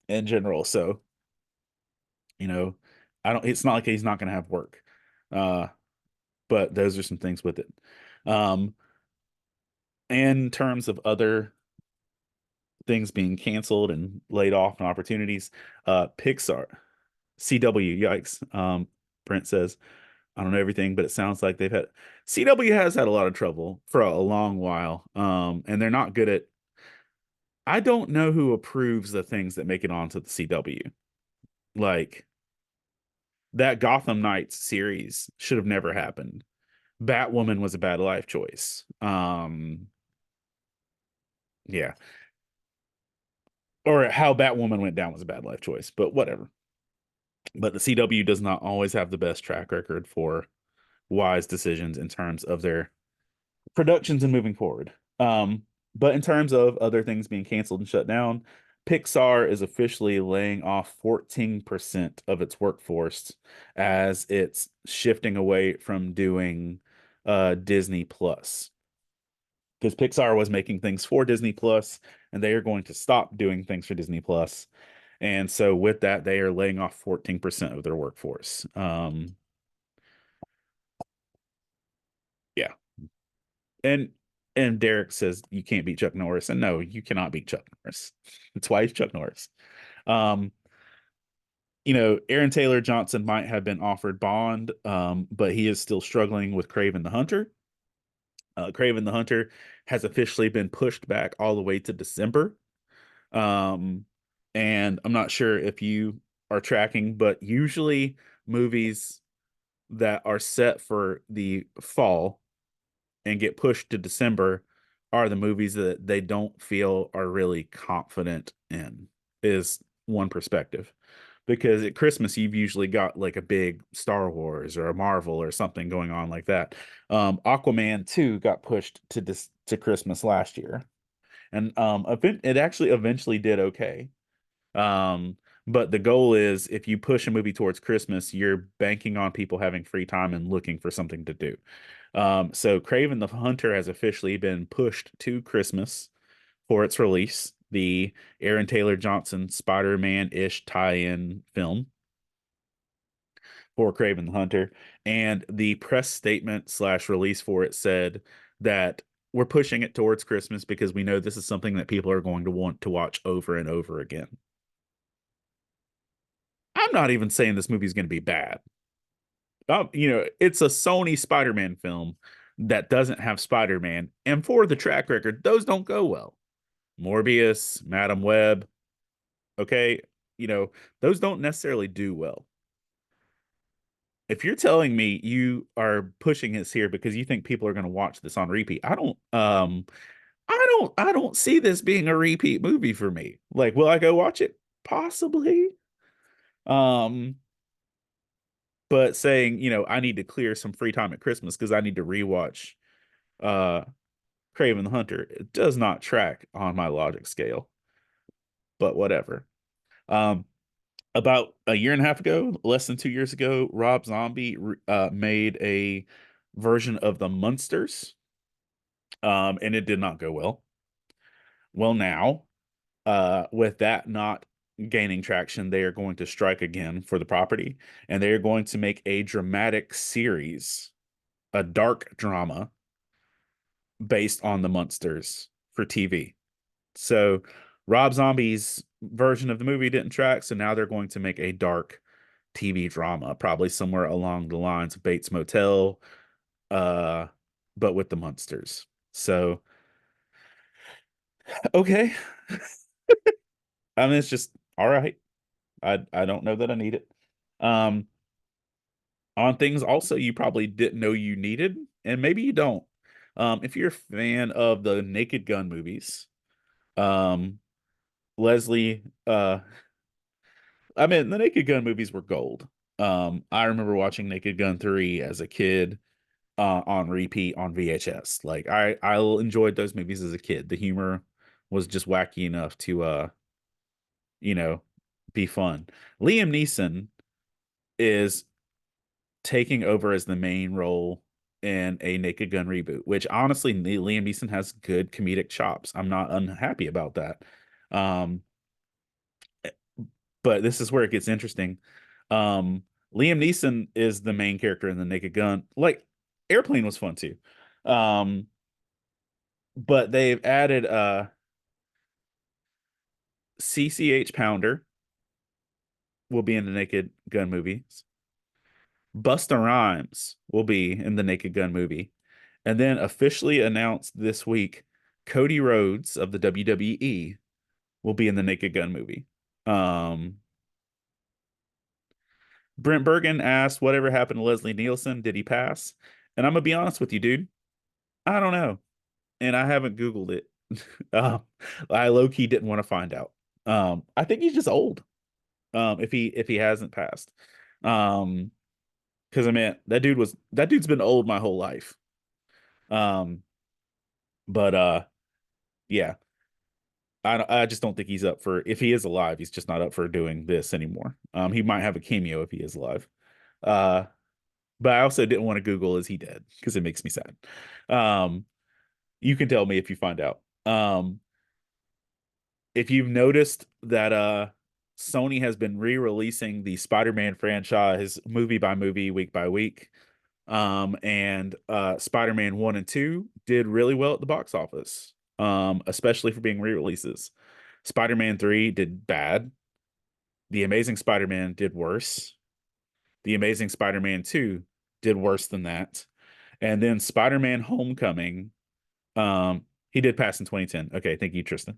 in general. So, you know, I don't it's not like he's not gonna have work. Uh, but those are some things with it. Um, in terms of other things being canceled and laid off and opportunities, Pixar, CW, yikes. Brent says, I don't know everything, but it sounds like CW has had a lot of trouble for a long while. And they're not good at I don't know who approves the things that make it onto the CW. Like that Gotham Knights series should have never happened. Batwoman was a bad life choice. Yeah. Or how Batwoman went down was a bad life choice, but whatever. But the CW does not always have the best track record for wise decisions in terms of their productions and moving forward. But in terms of other things being canceled and shut down, Pixar is officially laying off 14% of its workforce as it's shifting away from doing Disney Plus. Because Pixar was making things for Disney Plus, and they are going to stop doing things for Disney Plus. And so with that, they are laying off 14% of their workforce. Yeah. And Derek says you can't beat Chuck Norris. And no, you cannot beat Chuck Norris. That's why he's Chuck Norris. Um, Aaron Taylor Johnson might have been offered bond, but he is still struggling with Craven the Hunter. Craven the Hunter has officially been pushed back all the way to December. Um, and I'm not sure if you are tracking, but usually movies that are set for the fall and get pushed to December are the movies that they don't feel are really confident in, is one perspective. Because at Christmas, you've usually got like a big Star Wars or a Marvel or something going on like that. Aquaman 2 got pushed to Christmas last year. And it actually eventually did okay. Um, but the goal is if you push a movie towards Christmas, you're banking on people having free time and looking for something to do. So Craven the Hunter has officially been pushed to Christmas for its release, the Aaron Taylor Johnson Spider-Man-ish tie-in film for Craven the Hunter. And the press statement slash release for it said that we're pushing it towards Christmas because we know this is something that people are going to want to watch over and over again. I'm not even saying this movie is going to be bad. It's a Sony Spider-Man film that doesn't have Spider-Man, and for the track record, those don't go well. Morbius, Madam Web, okay, those don't necessarily do well. If you're telling me you are pushing this here because you think people are going to watch this on repeat, I don't see this being a repeat movie for me. Like, will I go watch it? Possibly. Um, but saying, I need to clear some free time at Christmas because I need to rewatch uh Craven the Hunter, it does not track on my logic scale, but whatever. Um, about a year and a half ago, less than 2 years ago, Rob Zombie made a version of the Munsters, and it did not go well. Well, now, with that not gaining traction, they are going to strike again for the property, and they are going to make a dramatic series, a dark drama based on the Munsters for TV. So Rob Zombie's version of the movie didn't track, so now they're going to make a dark TV drama, probably somewhere along the lines of Bates Motel, uh, but with the Munsters. So okay, I mean it's just all right. I don't know that I need it. Um, on things also you probably didn't know you needed, and maybe you don't. If you're a fan of the Naked Gun movies, Um, Leslie, I mean, the Naked Gun movies were gold. I remember watching Naked Gun 3 as a kid on repeat on VHS. Like I enjoyed those movies as a kid. The humor was just wacky enough to you know, be fun. Liam Neeson is taking over as the main role in a Naked Gun reboot, which honestly, Liam Neeson has good comedic chops. I'm not unhappy about that. Um, but this is where it gets interesting. Um, Liam Neeson is the main character in the Naked Gun. Like Airplane was fun too. Um, but they've added CCH Pounder will be in the Naked Gun movies. Busta Rhymes will be in the Naked Gun movie. And then officially announced this week, Cody Rhodes of the WWE will be in the Naked Gun movie. Um, Brent Bergen asked, whatever happened to Leslie Nielsen? Did he pass? And I'm gonna be honest with you, dude. I don't know. And I haven't Googled it. uh, I low key didn't want to find out. I think he's just old. If he hasn't passed. Um, because I mean that dude's been old my whole life. Um, but yeah, I just don't think he's up for if he is alive, he's just not up for doing this anymore. He might have a cameo if he is alive. Uh, but I also didn't want to Google is he dead because it makes me sad. Um, you can tell me if you find out. If you've noticed that Sony has been re-releasing the Spider-Man franchise movie by movie, week by week. And Spider-Man 1 and 2 did really well at the box office. Especially for being re-releases. Spider-Man 3 did bad. The Amazing Spider-Man did worse. The Amazing Spider-Man 2 did worse than that. And then Spider-Man Homecoming, he did pass in 2010. Okay, thank you, Tristan.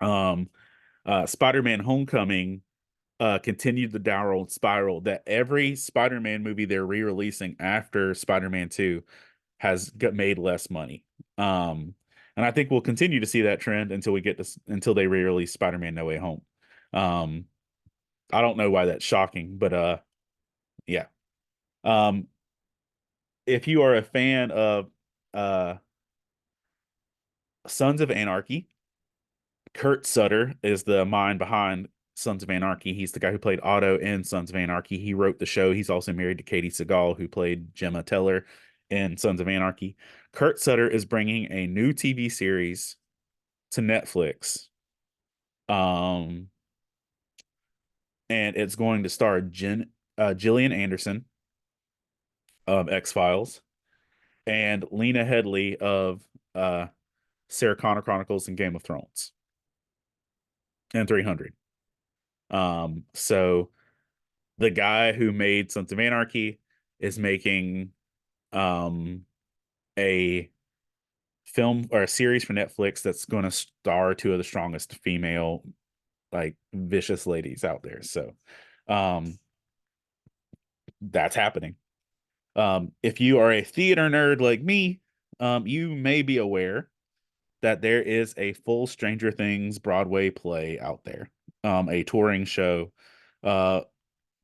Um, Spider-Man Homecoming continued the downward spiral that every Spider-Man movie they're re-releasing after Spider-Man 2 has got made less money. And I think we'll continue to see that trend until we get to until they re-release Spider-Man No Way Home. Um, I don't know why that's shocking, but yeah. Um, if you are a fan of uh Sons of Anarchy, Kurt Sutter is the mind behind Sons of Anarchy. He's the guy who played Otto in Sons of Anarchy. He wrote the show. He's also married to Katie Seagal, who played Gemma Teller in Sons of Anarchy. Kurt Sutter is bringing a new TV series to Netflix. Um, and it's going to star Gillian Anderson of X-Files and Lena Headey of uh, Sarah Connor Chronicles and Game of Thrones and 300. So the guy who made Sons of Anarchy is making um a film or a series for Netflix that's going to star two of the strongest female like vicious ladies out there. So um that's happening. If you are a theater nerd like me, you may be aware that there is a full Stranger Things Broadway play out there, a touring show uh,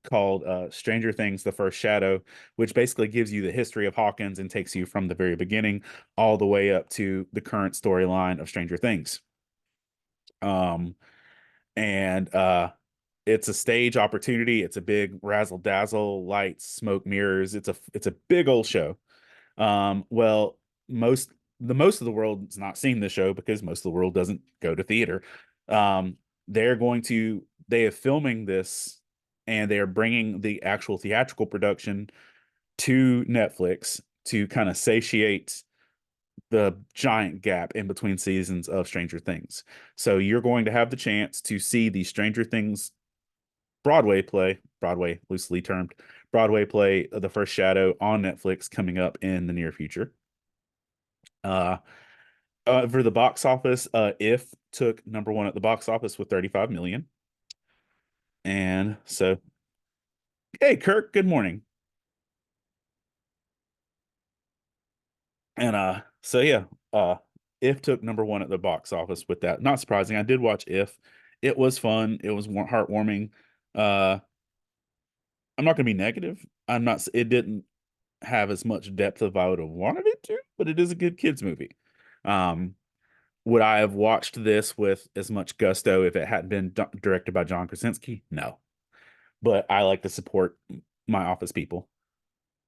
called Stranger Things: The First Shadow, which basically gives you the history of Hawkins and takes you from the very beginning all the way up to the current storyline of Stranger Things. Um, and it's a stage opportunity. It's a big razzle dazzle, lights, smoke, mirrors. It's a big old show. Well, most of the world's not seeing the show because most of the world doesn't go to theater. Um, they have filming this and they are bringing the actual theatrical production to Netflix to kind of satiate the giant gap in between seasons of Stranger Things. So you're going to have the chance to see the Stranger Things Broadway loosely termed Broadway play, The First Shadow on Netflix coming up in the near future. Uh, for the box office, If took number one at the box office with 35 million. And so, hey, Kirk, good morning. And so yeah, If took number one at the box office with that. Not surprising. I did watch If. It was fun. It was heartwarming. Uh, I'm not going to be negative. I'm not. It didn't have as much depth as I would have wanted it to, but it is a good kids movie. Um, would I have watched this with as much gusto if it hadn't been directed by John Krasinski? No, but I like to support my office people.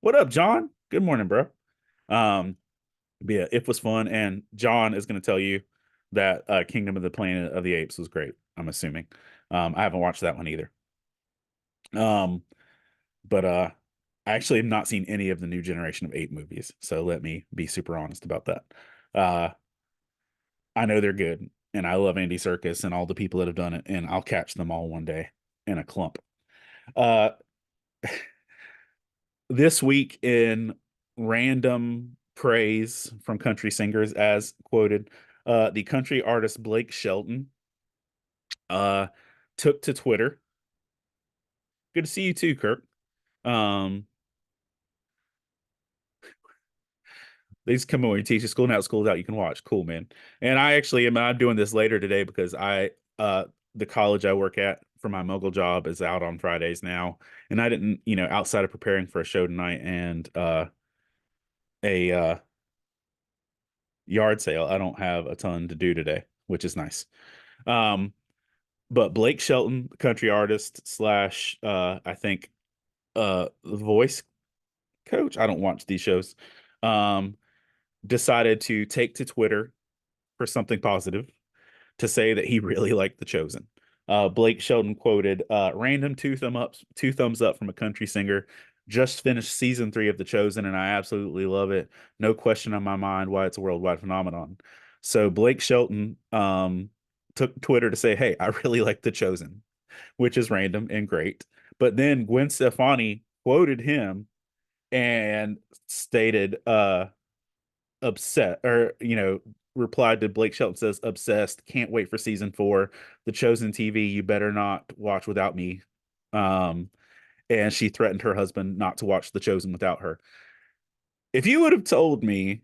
What up, John? Good morning, bro. Um, but yeah, it was fun, and John is going to tell you that Kingdom of the Planet of the Apes was great. I'm assuming. I haven't watched that one either. Um, but I actually have not seen any of the new generation of ape movies, so let me be super honest about that. Uh, I know they're good, and I love Andy Serkis and all the people that have done it, and I'll catch them all one day in a clump. Uh, this week in random praise from country singers, as quoted, the country artist Blake Shelton uh, took to Twitter. Good to see you too, Kirk. Um, they just come when you teach. School now, school's out. You can watch. Cool, man. And I actually am not doing this later today because the college I work at for my mogul job is out on Fridays now, and I didn't, outside of preparing for a show tonight and a yard sale, I don't have a ton to do today, which is nice. Um, but Blake Shelton, country artist slash I think voice coach. I don't watch these shows. Um, decided to take to Twitter for something positive to say that he really liked The Chosen. Blake Shelton quoted, "Random two thumbs up from a country singer. Just finished season 3 of The Chosen, and I absolutely love it. No question on my mind why it's a worldwide phenomenon." So Blake Shelton took Twitter to say, "Hey, I really like The Chosen," which is random and great. But then Gwen Stefani quoted him and stated, upset or replied to Blake Shelton says obsessed, can't wait for season 4, The Chosen TV, you better not watch without me. um and she threatened her husband not to watch The Chosen without her. If you would have told me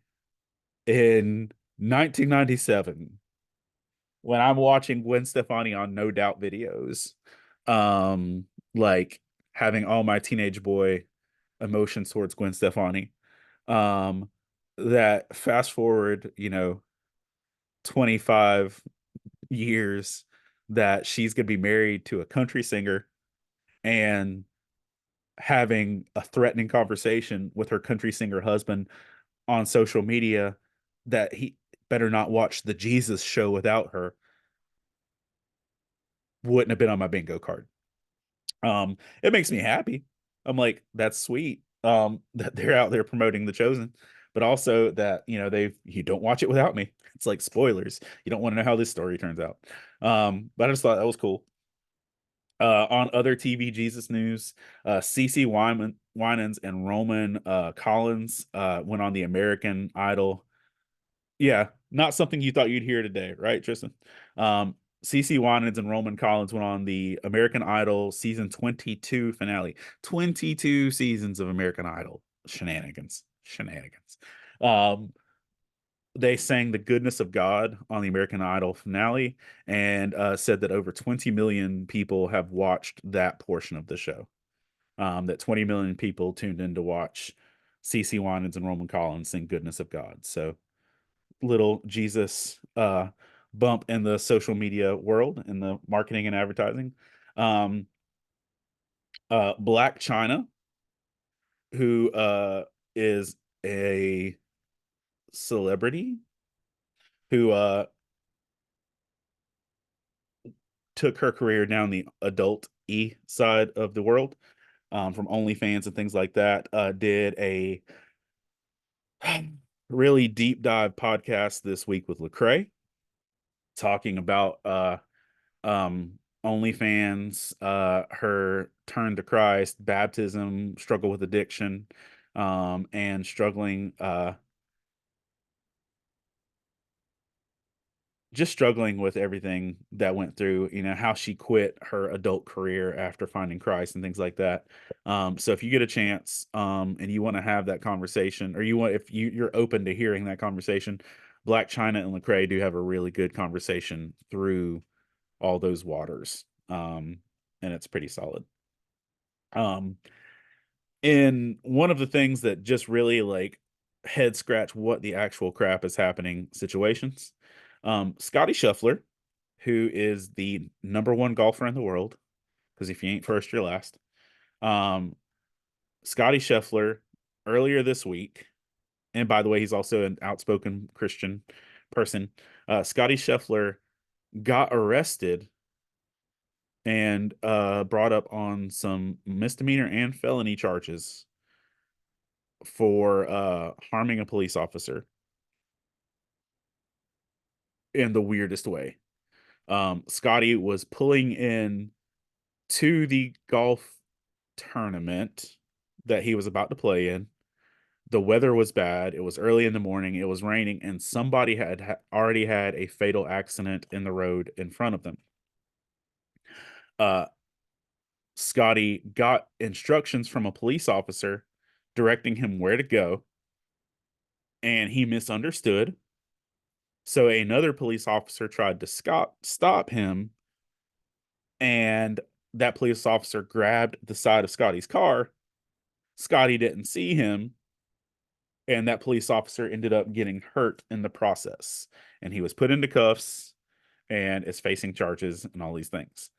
in 1997 when I'm watching Gwen Stefani on No Doubt videos, um like having all my teenage boy emotions towards Gwen Stefani, um that fast forward 25 years, that she's going to be married to a country singer and having a threatening conversation with her country singer husband on social media that he better not watch the Jesus show without her, wouldn't have been on my bingo card. It makes me happy. I'm like, that's sweet. That they're out there promoting The Chosen, but also that, you don't watch it without me. It's like spoilers. You don't want to know how this story turns out. But I just thought that was cool. On other TV Jesus news, CC Winans and Roman Collins went on the American Idol. Yeah, not something you thought you'd hear today, right, Tristan? CC Winans and Roman Collins went on the American Idol season 22 finale. 22 seasons of American Idol shenanigans, shenanigans. Um, they sang "The Goodness of God" on the American Idol finale, and said that over 20 million people have watched that portion of the show. That 20 million people tuned in to watch CC Winans and Roman Collins sing "Goodness of God." So little Jesus bump in the social media world, in the marketing and advertising. Um, Black China, who is a celebrity who took her career down the adult side of the world, from OnlyFans and things like that, did a really deep dive podcast this week with Lecrae, talking about OnlyFans, her turn to Christ, baptism, struggle with addiction, and struggling with everything that went through, how she quit her adult career after finding Christ and things like that. So if you get a chance, and you want to have that conversation, or if you're open to hearing that conversation, Black China and Lecrae do have a really good conversation through all those waters. And it's pretty solid. Um, and one of the things that just really like head scratch what the actual crap is happening situations. Scotty Scheffler, who is the number one golfer in the world, because if you ain't first, you're last. Um, Scotty Scheffler earlier this week, and by the way, he's also an outspoken Christian person. Scotty Scheffler got arrested and brought up on some misdemeanor and felony charges for harming a police officer in the weirdest way. Scotty was pulling in to the golf tournament that he was about to play in. The weather was bad. It was early in the morning. It was raining, and somebody had already had a fatal accident in the road in front of them. Uh, Scotty got instructions from a police officer directing him where to go, and he misunderstood. So another police officer tried to stop him, and that police officer grabbed the side of Scotty's car. Scotty didn't see him, and that police officer ended up getting hurt in the process. And he was put into cuffs and is facing charges and all these things.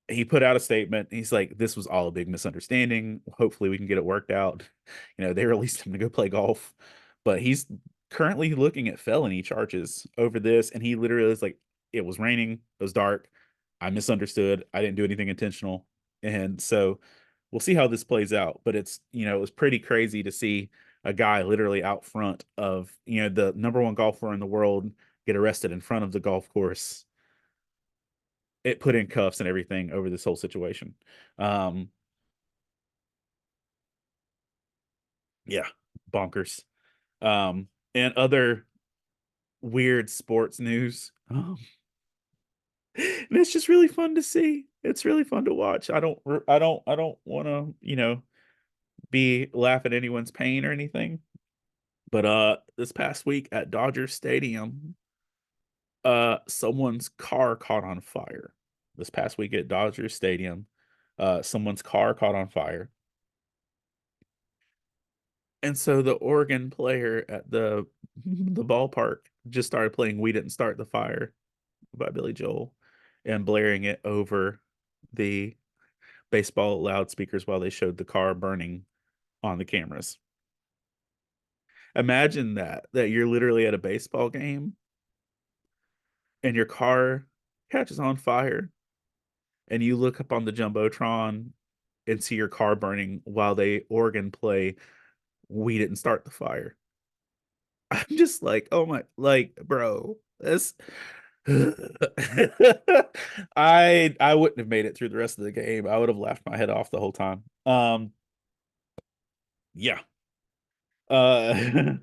He put out a statement. He's like, this was all a big misunderstanding. Hopefully we can get it worked out. They released him to go play golf, but he's currently looking at felony charges over this. And he literally is like, it was raining, it was dark, I misunderstood, I didn't do anything intentional. And so we'll see how this plays out. But it was pretty crazy to see a guy literally out front of, the number one golfer in the world get arrested in front of the golf course, it put in cuffs and everything over this whole situation. Um, yeah, bonkers. And other weird sports news. And it's just really fun to see. It's really fun to watch. I don't want to, be laughing at anyone's pain or anything. But this past week at Dodger Stadium, someone's car caught on fire. This past week at Dodger Stadium, someone's car caught on fire. And so the organ player at the ballpark just started playing "We Didn't Start the Fire" by Billy Joel and blaring it over the baseball loudspeakers while they showed the car burning on the cameras. Imagine that you're literally at a baseball game and your car catches on fire and you look up on the jumbotron and see your car burning while they organ play "We Didn't Start the Fire." I'm just like, oh my, like, bro, this. I wouldn't have made it through the rest of the game. I would have laughed my head off the whole time. Yeah. Uh,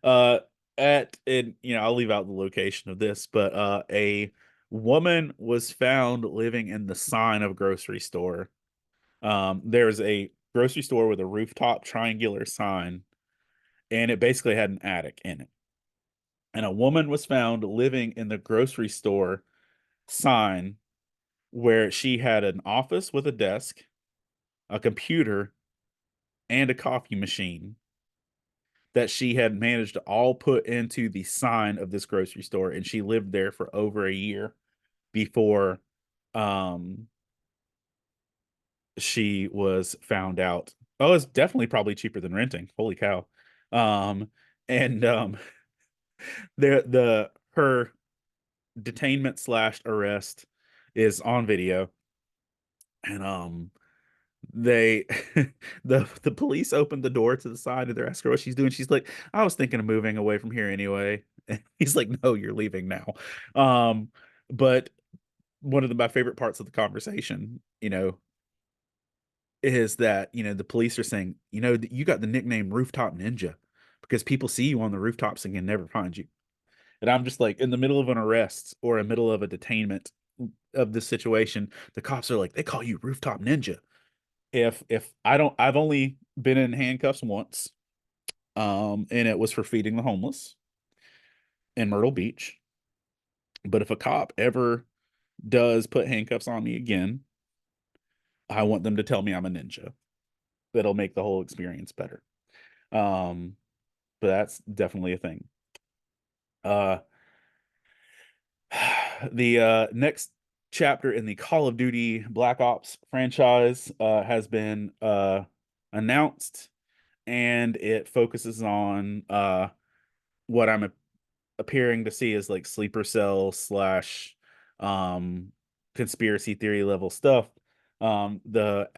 uh, at and I'll leave out the location of this, but a woman was found living in the sign of a grocery store. There's a grocery store with a rooftop triangular sign, and it basically had an attic in it. And a woman was found living in the grocery store sign where she had an office with a desk, a computer, and a coffee machine that she had managed to all put into the sign of this grocery store. And she lived there for over a year before um she was found out. Oh, it's definitely probably cheaper than renting. Holy cow. Um and the her detainment slash arrest is on video. And they the police opened the door to the side and they're asking her what she's doing. She's like, I was thinking of moving away from here anyway. And he's like, no, you're leaving now. But one of my favorite parts of the conversation, is that, the police are saying, you got the nickname Rooftop Ninja because people see you on the rooftops and can never find you. And I'm just like, in the middle of an arrest or in the middle of a detainment of this situation, the cops are like, they call you Rooftop Ninja. If I don't, I've only been in handcuffs once. And it was for feeding the homeless in Myrtle Beach. But if a cop ever does put handcuffs on me again, I want them to tell me I'm a ninja. That'll make the whole experience better. Um, but that's definitely a thing. Uh, the next chapter in the Call of Duty Black Ops franchise has been announced, and it focuses on what I'm appearing to see as like sleeper cell slash um, conspiracy theory level stuff. The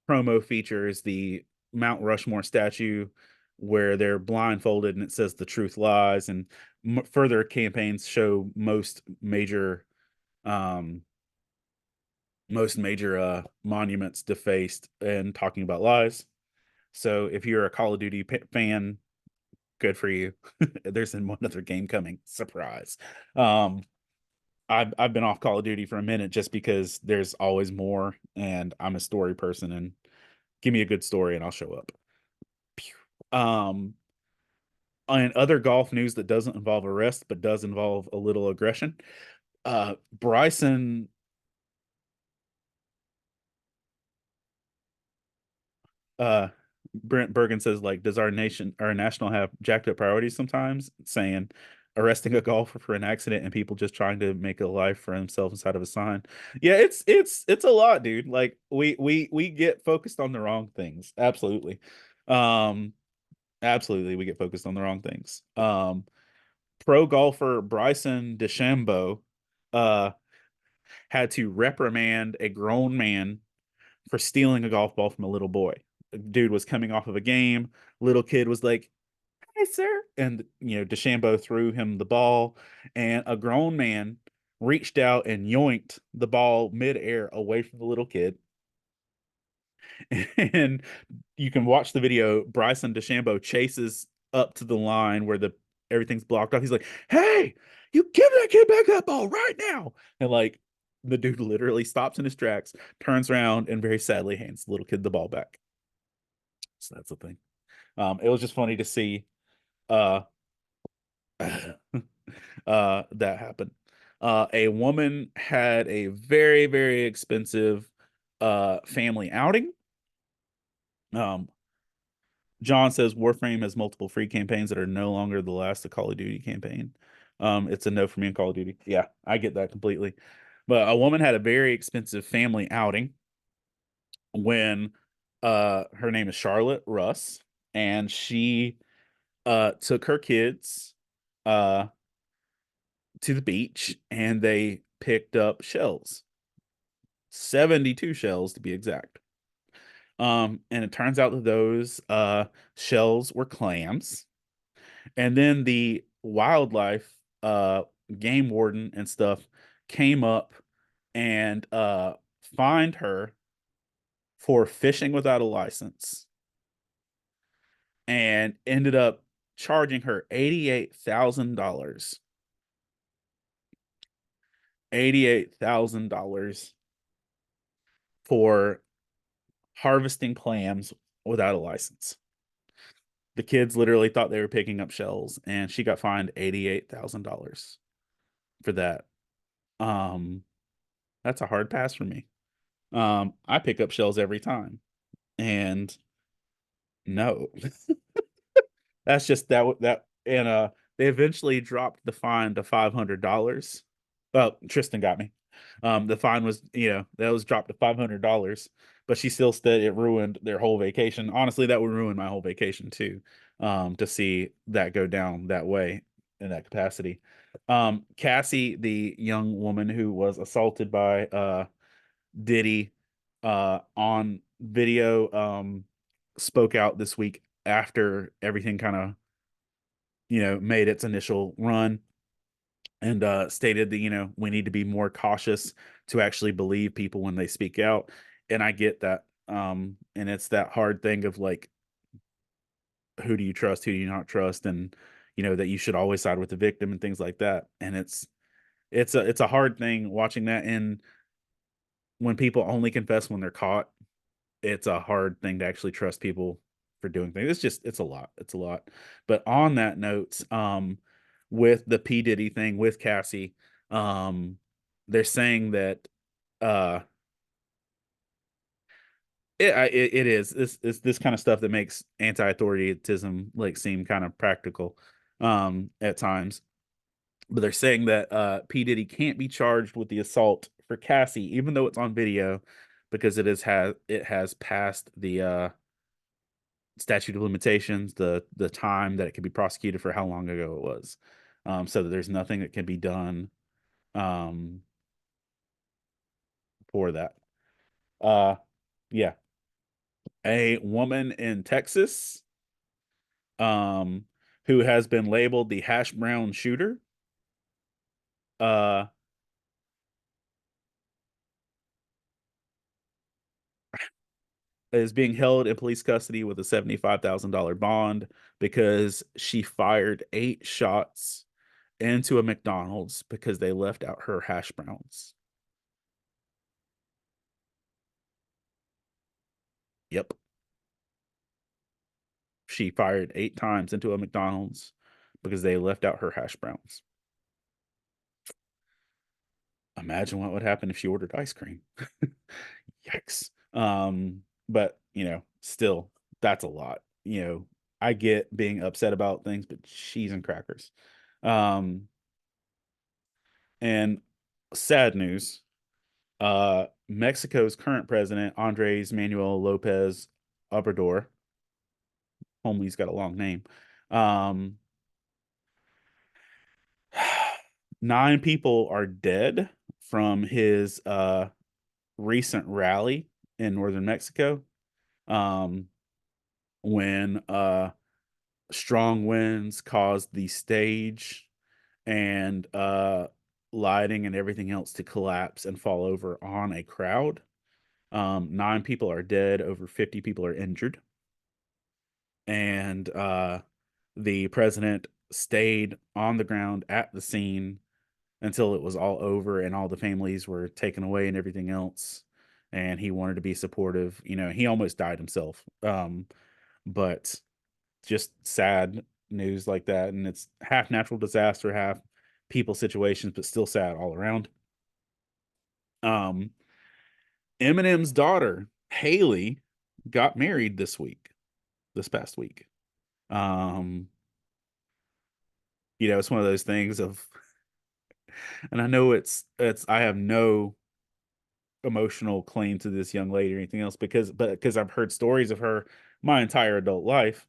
promo features the Mount Rushmore statue where they're blindfolded and it says the truth lies, and further campaigns show um most major monuments defaced and talking about lies. So if you're a Call of Duty fan, good for you. There's one other game coming. Surprise. Um I've been off Call of Duty for a minute just because there's always more, and I'm a story person, and give me a good story and I'll show up. Um and other golf news that doesn't involve arrest but does involve a little aggression. Bryson uh Brent Bergen says, like, does our national have jacked up priorities sometimes? Saying arresting a golfer for an accident and people just trying to make a life for themselves inside of a sign. Yeah, it's a lot, dude. Like we get focused on the wrong things. Absolutely. Um absolutely we get focused on the wrong things. Pro golfer Bryson DeChambeau uh had to reprimand a grown man for stealing a golf ball from a little boy. The dude was coming off of a game. Little kid was like, "Hey, sir," and DeChambeau threw him the ball, and a grown man reached out and yoinked the ball midair away from the little kid. And you can watch the video. Bryson DeChambeau chases up to the line where the everything's blocked off. He's like, "Hey, you give that kid back that ball right now!" And like the dude literally stops in his tracks, turns around, and very sadly hands the little kid the ball back. So that's the thing. It was just funny to see uh that happen. A woman had a very, very expensive family outing. Um, John says Warframe has multiple free campaigns that are no longer the last Call of Duty campaign. It's a no for me in Call of Duty. Yeah, I get that completely. But a woman had a very expensive family outing when her name is Charlotte Russ, and she took her kids uh to the beach and they picked up shells. 72 shells to be exact. And it turns out that those shells were clams. And then the wildlife game warden and stuff came up and fined her for fishing without a license and ended up charging her $88,000. $88,000 for harvesting clams without a license. The kids literally thought they were picking up shells, and she got fined $88,000 for that. Um, that's a hard pass for me. I pick up shells every time, and no, that's just that. And they eventually dropped the fine to $500. Well, Tristan got me. The fine was, that was dropped to $500, but she still said it ruined their whole vacation. Honestly, that would ruin my whole vacation too. To see that go down that way in that capacity. Cassie, the young woman who was assaulted by Diddy on video, spoke out this week after everything kind of, made its initial run, and stated that we need to be more cautious to actually believe people when they speak out. And I get that. And it's that hard thing of like, who do you trust, who do you not trust, and that you should always side with the victim and things like that. And it's a hard thing watching that. And when people only confess when they're caught, it's a hard thing to actually trust people for doing things. It's a lot. It's a lot. But on that note, with the P Diddy thing with Cassie, um, they're saying that uh it is this kind of stuff that makes anti-authoritism like seem kind of practical at times. But they're saying that P Diddy can't be charged with the assault for Cassie, even though it's on video, because it has passed the statute of limitations, the time that it could be prosecuted for how long ago it was. So that there's nothing that can be done um for that. Uh yeah. A woman in Texas um who has been labeled the hash brown shooter uh is being held in police custody with a $75,000 bond because she fired 8 shots into a McDonald's because they left out her hash browns. Yep. She fired 8 times into a McDonald's because they left out her hash browns. Imagine what would happen if she ordered ice cream. Yikes. But still, that's a lot. I get being upset about things, but cheese and crackers. Um, and sad news. Mexico's current president, Andres Manuel Lopez Obrador, homely's got a long name. Um, 9 people are dead from his recent rally in northern Mexico. Um, when strong winds caused the stage and lighting and everything else to collapse and fall over on a crowd. 9 people are dead, over 50 people are injured. And the president stayed on the ground at the scene until it was all over and all the families were taken away and everything else. And he wanted to be supportive. He almost died himself. But just sad news like that. And it's half natural disaster, half people situations, but still sad all around. Um, Eminem's daughter, Haley, got married this past week. Um, it's one of those things of, and I know I have no emotional claim to this young lady or anything else because I've heard stories of her my entire adult life,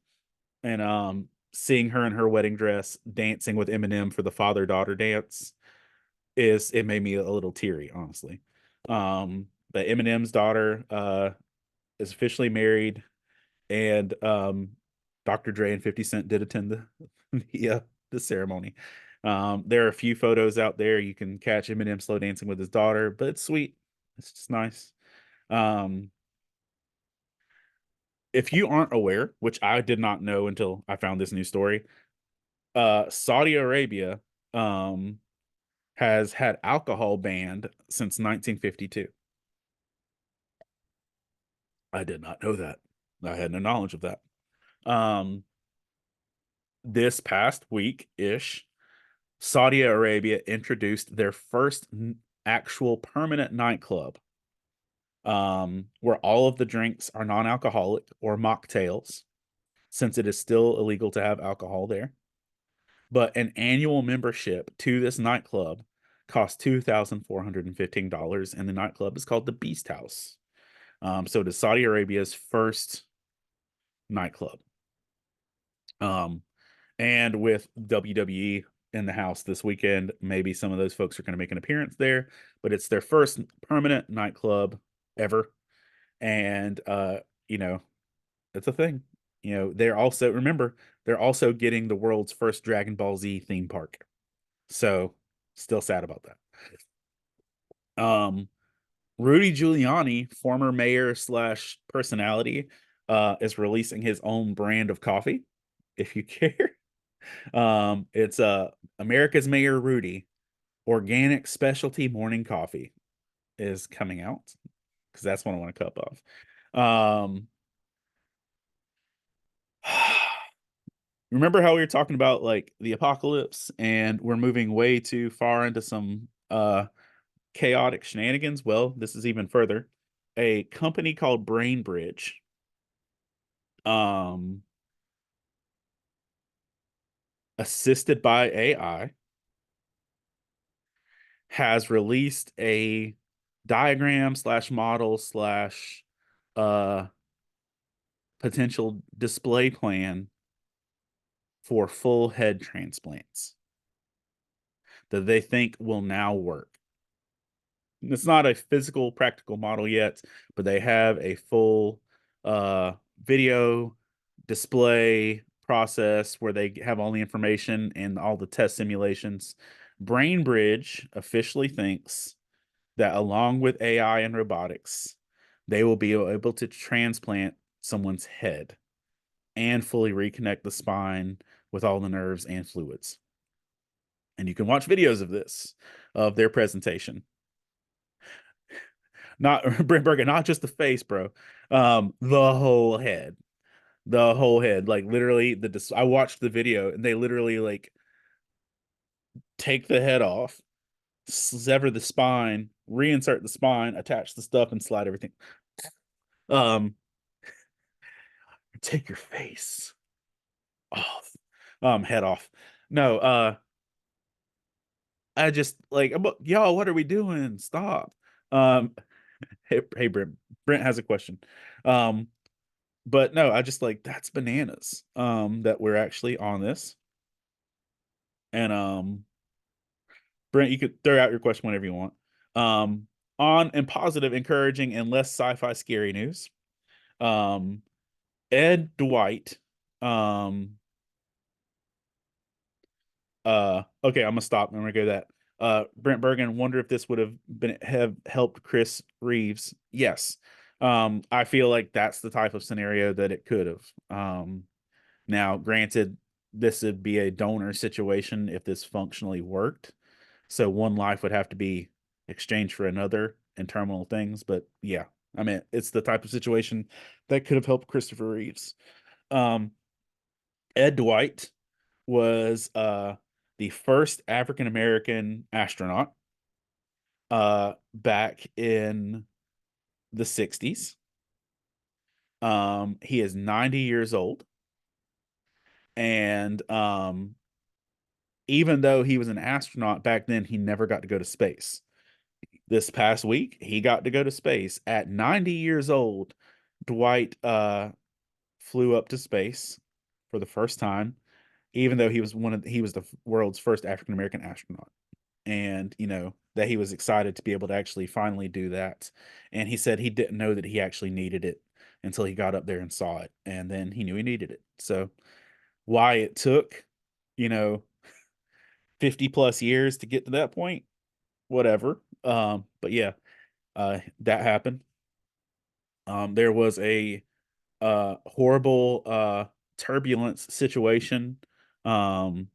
and seeing her in her wedding dress dancing with Eminem for the father-daughter dance it made me a little teary, honestly. But Eminem's daughter is officially married, and Dr. Dre and 50 Cent did attend the ceremony. There are a few photos out there you can catch Eminem slow dancing with his daughter, but it's sweet. It's just nice. Um, if you aren't aware, which I did not know until I found this new story, Saudi Arabia um, has had alcohol banned since 1952. I did not know that. I had no knowledge of that. Um, this past week ish, Saudi Arabia introduced their first actual permanent nightclub, where all of the drinks are non-alcoholic or mocktails, since it is still illegal to have alcohol there. But an annual membership to this nightclub costs $2,415, and the nightclub is called the Beast House. So it is Saudi Arabia's first nightclub. And with WWE in the house this weekend, maybe some of those folks are going to make an appearance there, but it's their first permanent nightclub ever. And you know, it's a thing. They're also getting the world's first Dragon Ball Z theme park. So still sad about that. Rudy Giuliani, former mayor slash personality, is releasing his own brand of coffee, if you care. It's America's Mayor Rudy organic specialty morning coffee is coming out because that's what I want a cup of. Um, Remember how we were talking about like the apocalypse and we're moving way too far into some chaotic shenanigans? Well, this is even further. A company called BrainBridge, um, assisted by AI, has released a diagram slash model slash uh potential display plan for full head transplants that they think will now work. It's not a physical practical model yet, but they have a full uh video display process where they have all the information and all the test simulations. BrainBridge officially thinks that along with AI and robotics, they will be able to transplant someone's head and fully reconnect the spine with all the nerves and fluids. And you can watch videos of this, of their presentation. Not Brent Bergen, not just the face, bro. The whole head. The whole head. Like literally I watched the video and they literally like take the head off, sever the spine, reinsert the spine, attach the stuff, and slide everything. Um, take your face off. Head off. No, I just like y'all, what are we doing? Stop. Um, hey Brent. Brent has a question. Um, but no, I just like that's bananas. That we're actually on this. And Brent, you could throw out your question whenever you want. Um, on and positive, encouraging, and less sci-fi scary news. Um, Ed Dwight. Um, okay, I'm gonna stop. I'm gonna go that. Brent Bergen, wonder if this would have helped Chris Reeves. Yes. I feel like that's the type of scenario that it could have. Now, granted, this would be a donor situation if this functionally worked. So one life would have to be exchanged for another in terminal things. But yeah, I mean, it's the type of situation that could have helped Christopher Reeves. Um, Ed Dwight was the first African American astronaut back in the 60s. He is 90 years old. And even though he was an astronaut back then, he never got to go to space. This past week, he got to go to space. At 90 years old, Dwight flew up to space for the first time, even though he was the world's first African American astronaut. And that he was excited to be able to actually finally do that. And he said he didn't know that he actually needed it until he got up there and saw it, and then he knew he needed it. So why it took, you know, 50 plus years to get to that point, whatever. But yeah, that happened. There was a horrible turbulence situation. Um,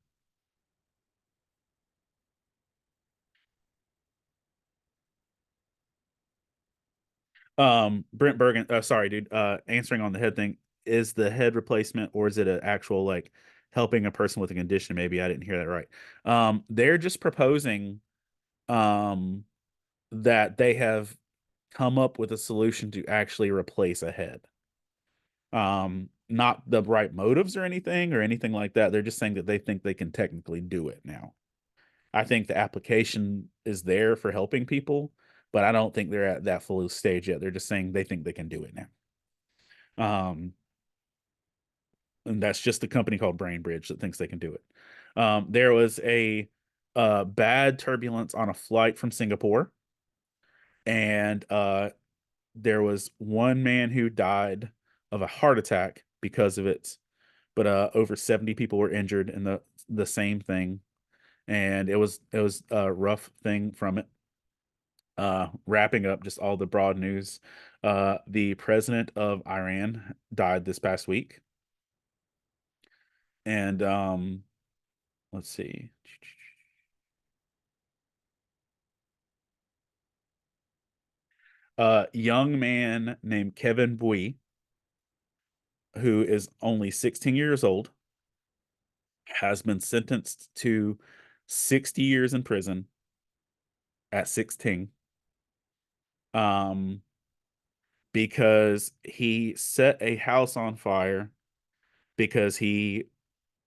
Brent Bergen, sorry, dude. Answering on the head thing, is the head replacement or is it an actual like helping a person with a condition? Maybe I didn't hear that right. They're just proposing um that they have come up with a solution to actually replace a head. Not the right motives or anything like that. They're just saying that they think they can technically do it now. I think the application is there for helping people, but I don't think they're at that full stage yet. They're just saying they think they can do it now. Um, and that's just the company called BrainBridge that thinks they can do it. There was a bad turbulence on a flight from Singapore, and there was one man who died of a heart attack because of it, but over 70 people were injured in the same thing, and it was a rough thing from it. Wrapping up just all the broad news, the president of Iran died this past week, and let's see, young man named Kevin Bui, who is only 16 years old. has been sentenced to 60 years in prison at 16, um, because he set a house on fire because he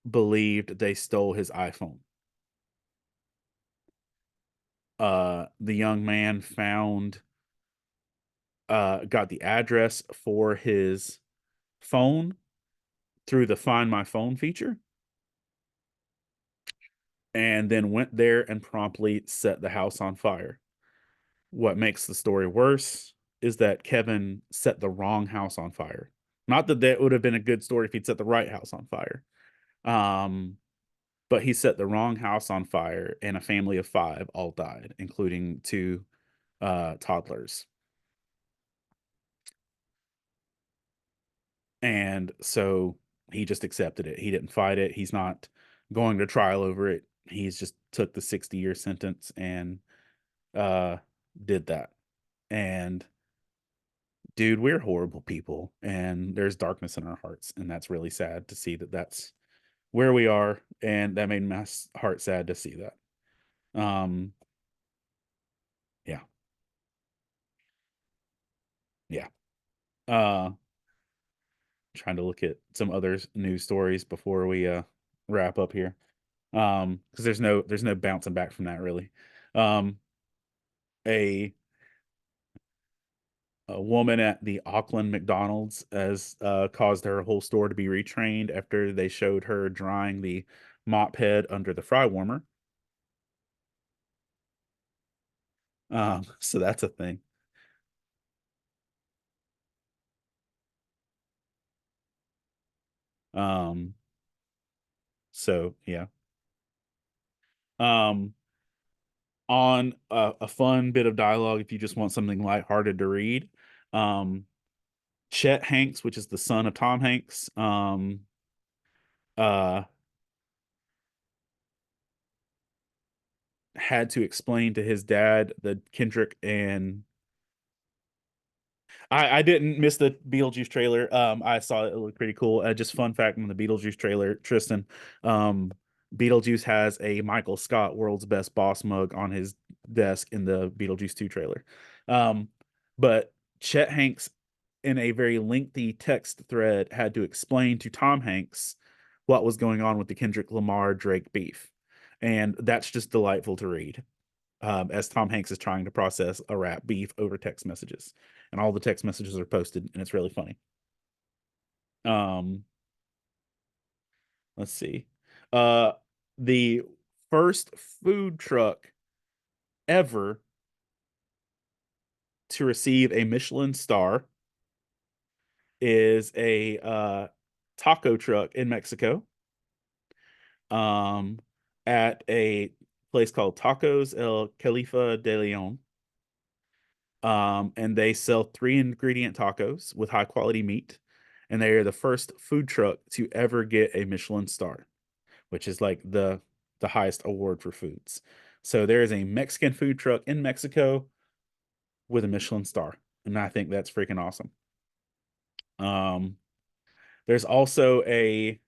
believed they stole his iPhone. The young man got the address for his phone through the Find My Phone feature, and then went there and promptly set the house on fire. What makes the story worse is that Kevin set the wrong house on fire. Not that that would have been a good story if he'd set the right house on fire. Um, but he set the wrong house on fire, and a family of five all died, including two toddlers. And so he just accepted it. He didn't fight it. He's not going to trial over it. He's just took the 60-year sentence and uh did that. And dude, we're horrible people and there's darkness in our hearts, and that's really sad to see that that's where we are, and that made my heart sad to see that. Um yeah. Yeah. Uh Trying to look at some other news stories before we wrap up here. Because there's no bouncing back from that really. Um a a woman at the Auckland McDonald's has caused her whole store to be retrained after they showed her drying the mop head under the fry warmer. So that's a thing. Um, so yeah. Um, on a fun bit of dialogue, if you just want something lighthearted to read, um, Chet Hanks, which is the son of Tom Hanks, uh, had to explain to his dad the Kendrick and I didn't miss the Beetlejuice trailer. I saw it. It looked pretty cool. Just fun fact on the Beetlejuice trailer, Tristan. Um, Beetlejuice has a Michael Scott World's Best Boss mug on his desk in the Beetlejuice 2 trailer. Um, but Chet Hanks, in a very lengthy text thread, had to explain to Tom Hanks what was going on with the Kendrick Lamar Drake beef. And that's just delightful to read, as Tom Hanks is trying to process a rap beef over text messages, and all the text messages are posted, and it's really funny. Um, let's see. Uh, the first food truck ever to receive a Michelin star is a taco truck in Mexico. Um, at a place called Tacos El Califa de Leon. And they sell three ingredient tacos with high quality meat. And they are the first food truck to ever get a Michelin star, which is like the highest award for foods. So there is a Mexican food truck in Mexico with a Michelin star, and I think that's freaking awesome. Um, there's also a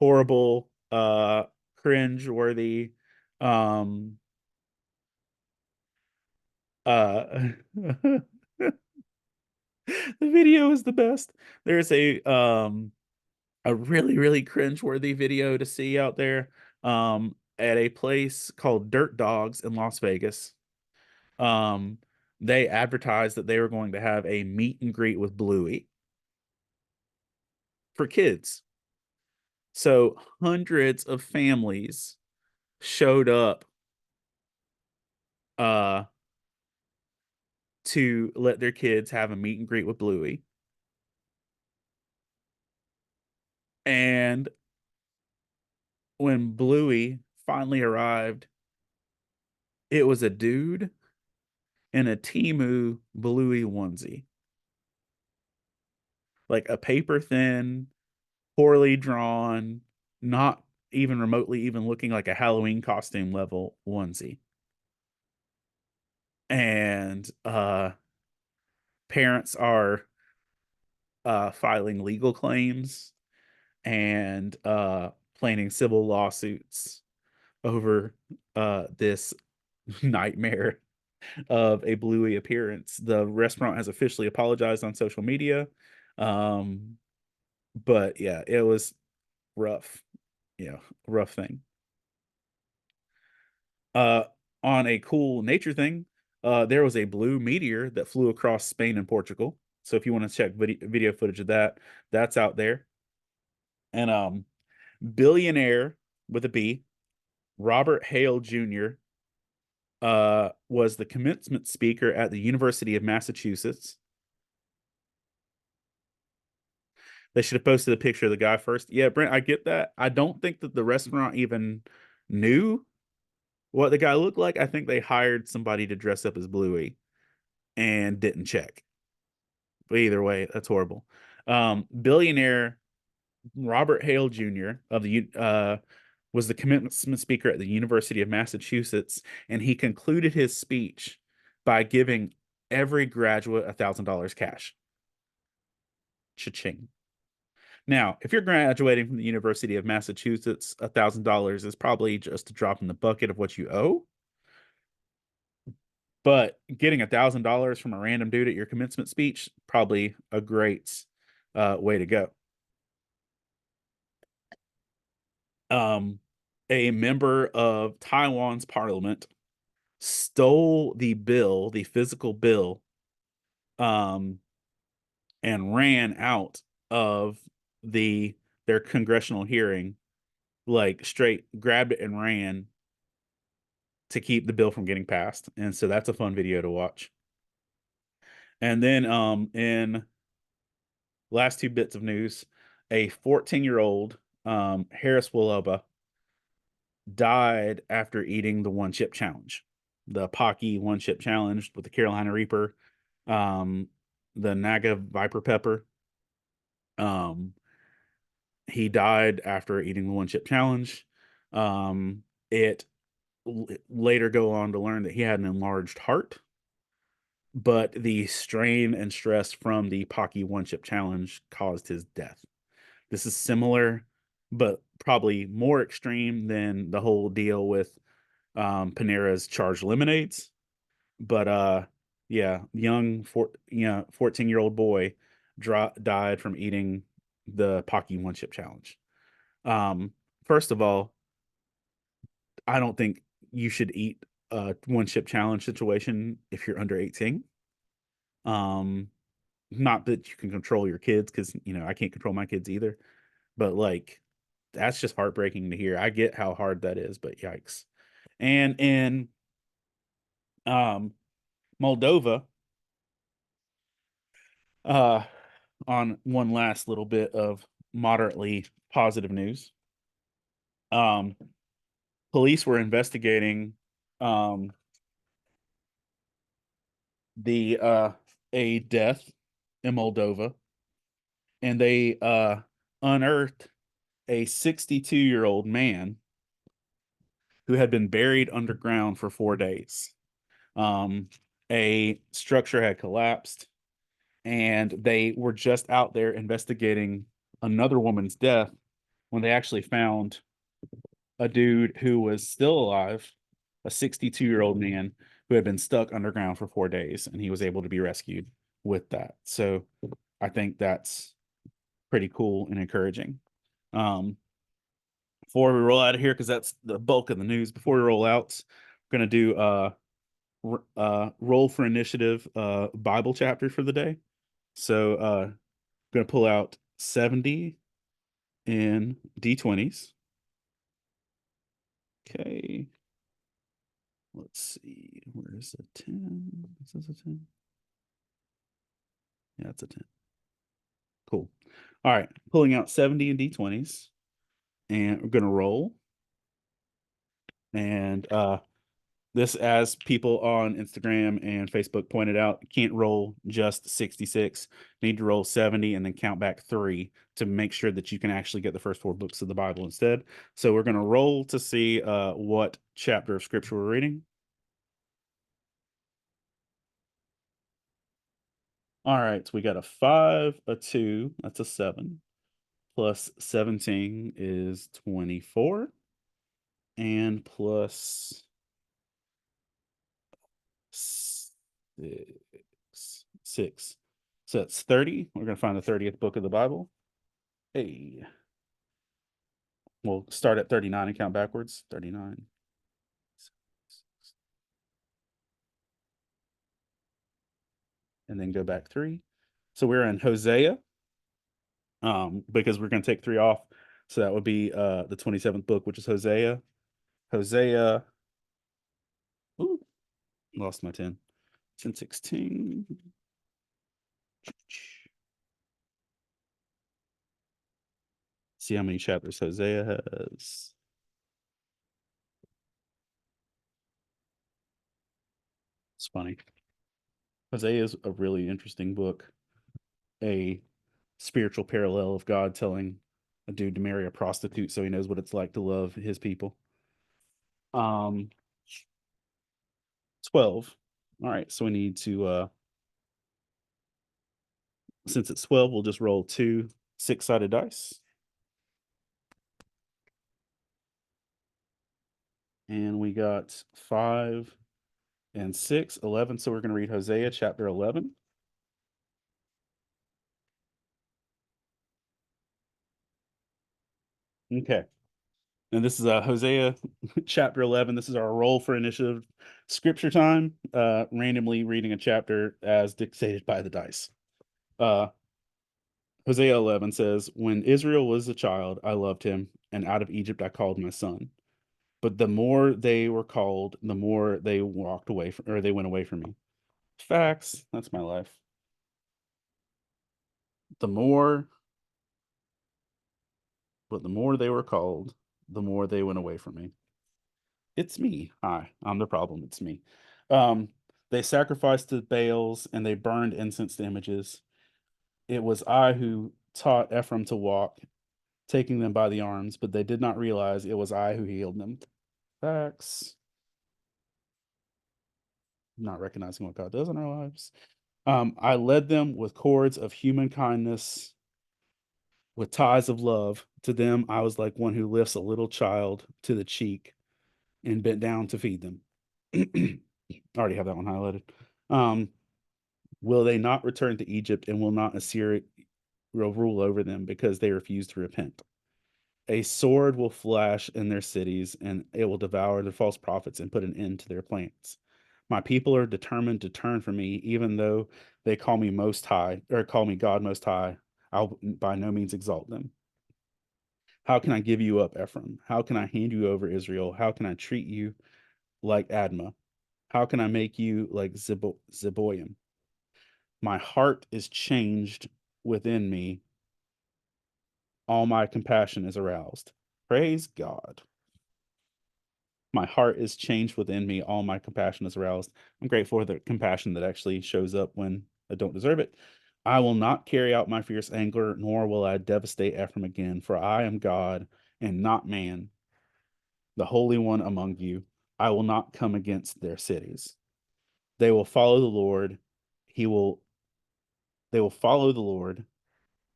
horrible, cringe-worthy, um, the video is the best. There's a really, really cringe-worthy video to see out there, at a place called Dirt Dogs in Las Vegas. Um, they advertised that they were going to have a meet and greet with Bluey for kids. So hundreds of families showed up uh to let their kids have a meet and greet with Bluey. And when Bluey finally arrived, it was a dude in a Timu Bluey onesie. Like a paper thin, poorly drawn, not even remotely even looking like a Halloween costume level onesie. And parents are filing legal claims and planning civil lawsuits over this nightmare of a bluey appearance. The restaurant has officially apologized on social media. Um, but yeah, it was rough. Yeah, rough thing. Uh, on a cool nature thing, there was a blue meteor that flew across Spain and Portugal. So if you want to check video footage of that, that's out there. And billionaire with a B, Robert Hale Jr. Was the commencement speaker at the University of Massachusetts. They should have posted a picture of the guy first. Yeah, Brent, I get that. I don't think that the restaurant even knew what the guy looked like. I think they hired somebody to dress up as Bluey and didn't check. But either way, that's horrible. Billionaire Robert Hale Jr. of the was the commencement speaker at the University of Massachusetts, and he concluded his speech by giving every graduate $1,000 cash. Cha-ching. Now, if you're graduating from the University of Massachusetts, $1,000 is probably just a drop in the bucket of what you owe. But getting $1,000 from a random dude at your commencement speech, probably a great way to go. Um, a member of Taiwan's parliament stole the bill, the physical bill, um, and ran out of the their congressional hearing, like straight grabbed it and ran to keep the bill from getting passed. And so that's a fun video to watch. And then in last two bits of news, a 14-year-old Harris Willaba died after eating the one chip challenge, the Pocky one chip challenge with the Carolina Reaper, um, the Naga Viper Pepper. Um, he died after eating the one chip challenge. It later go on to learn that he had an enlarged heart, but the strain and stress from the Pocky one chip challenge caused his death. This is similar, but probably more extreme than the whole deal with Panera's charged lemonades. But yeah, young 14-year-old boy died from eating the Pocky one chip challenge. Um, First of all, I don't think you should eat a one chip challenge situation if you're under 18. Um, Not that you can control your kids, because I can't control my kids either. But like, that's just heartbreaking to hear. I get how hard that is, but yikes. And in um Moldova, uh on one last little bit of moderately positive news. Um Police were investigating um the a death in Moldova, and they unearthed a 62-year-old man who had been buried underground for 4 days. Um, a structure had collapsed, and they were just out there investigating another woman's death when they actually found a dude who was still alive, a 62-year-old man who had been stuck underground for 4 days, and he was able to be rescued with that. So I think that's pretty cool and encouraging. Um, Before we roll out of here, because that's the bulk of the news, before we roll out, we're going to do roll for initiative Bible chapter for the day. So I'm going to pull out 70 in D20s. Okay. Let's see. Where is a 10? Is this a 10? Yeah, it's a 10. Cool. All right. Pulling out 70 in D20s. And we're going to roll. And this, as people on Instagram and Facebook pointed out, can't roll just 66. Need to roll 70 and then count back 3 to make sure that you can actually get the first 4 books of the Bible instead. So we're going to roll to see what chapter of scripture we're reading. All right, so we got a 5, a 2, that's a 7, plus 17 is 24, and plus 6. So it's 30. We're going to find the 30th book of the Bible. Hey, we'll start at 39 and count backwards. 39. And then go back 3. So we're in Hosea, because we're going to take 3 off. So that would be the 27th book, which is Hosea. Hosea. Ooh, lost my 10. 10, 16. See how many chapters Hosea has. It's funny. Hosea is a really interesting book. A spiritual parallel of God telling a dude to marry a prostitute so he knows what it's like to love his people. 12. All right, so we need to since it's 12, we'll just roll 2 6-sided dice. And we got 5 and 6, 11. So we're going to read Hosea chapter 11. Okay. And this is Hosea chapter 11. This is our roll for initiative scripture time, randomly reading a chapter as dictated by the dice. Hosea 11 says, When Israel was a child, I loved him, and out of Egypt I called my son. But the more they were called, the more they walked away from, or they went away from me. Facts. That's my life. The more, but the more they were called, the more they went away from me. It's me. Hi, I'm the problem. It's me. Um, they sacrificed to Baals and they burned incense to images. It was I who taught Ephraim to walk, taking them by the arms, but they did not realize it was I who healed them. Facts. Not recognizing what God does in our lives. I led them with cords of human kindness, with ties of love. To them, I was like one who lifts a little child to the cheek and bent down to feed them. I already have that one highlighted. Um, will they not return to Egypt, and will not Assyria rule over them because they refuse to repent? A sword will flash in their cities, and it will devour their false prophets and put an end to their plans. My people are determined to turn from me, even though they call me Most High, or call me God Most High. I'll by no means exalt them. How can I give you up, Ephraim? How can I hand you over, Israel? How can I treat you like Admah? How can I make you like Zeboim? My heart is changed within me. All my compassion is aroused. Praise God. My heart is changed within me. All my compassion is aroused. I'm grateful for the compassion that actually shows up when I don't deserve it. I will not carry out my fierce anger, nor will I devastate Ephraim again, for I am God and not man, the Holy One among you. I will not come against their cities. They will follow the Lord. He will they will follow the Lord.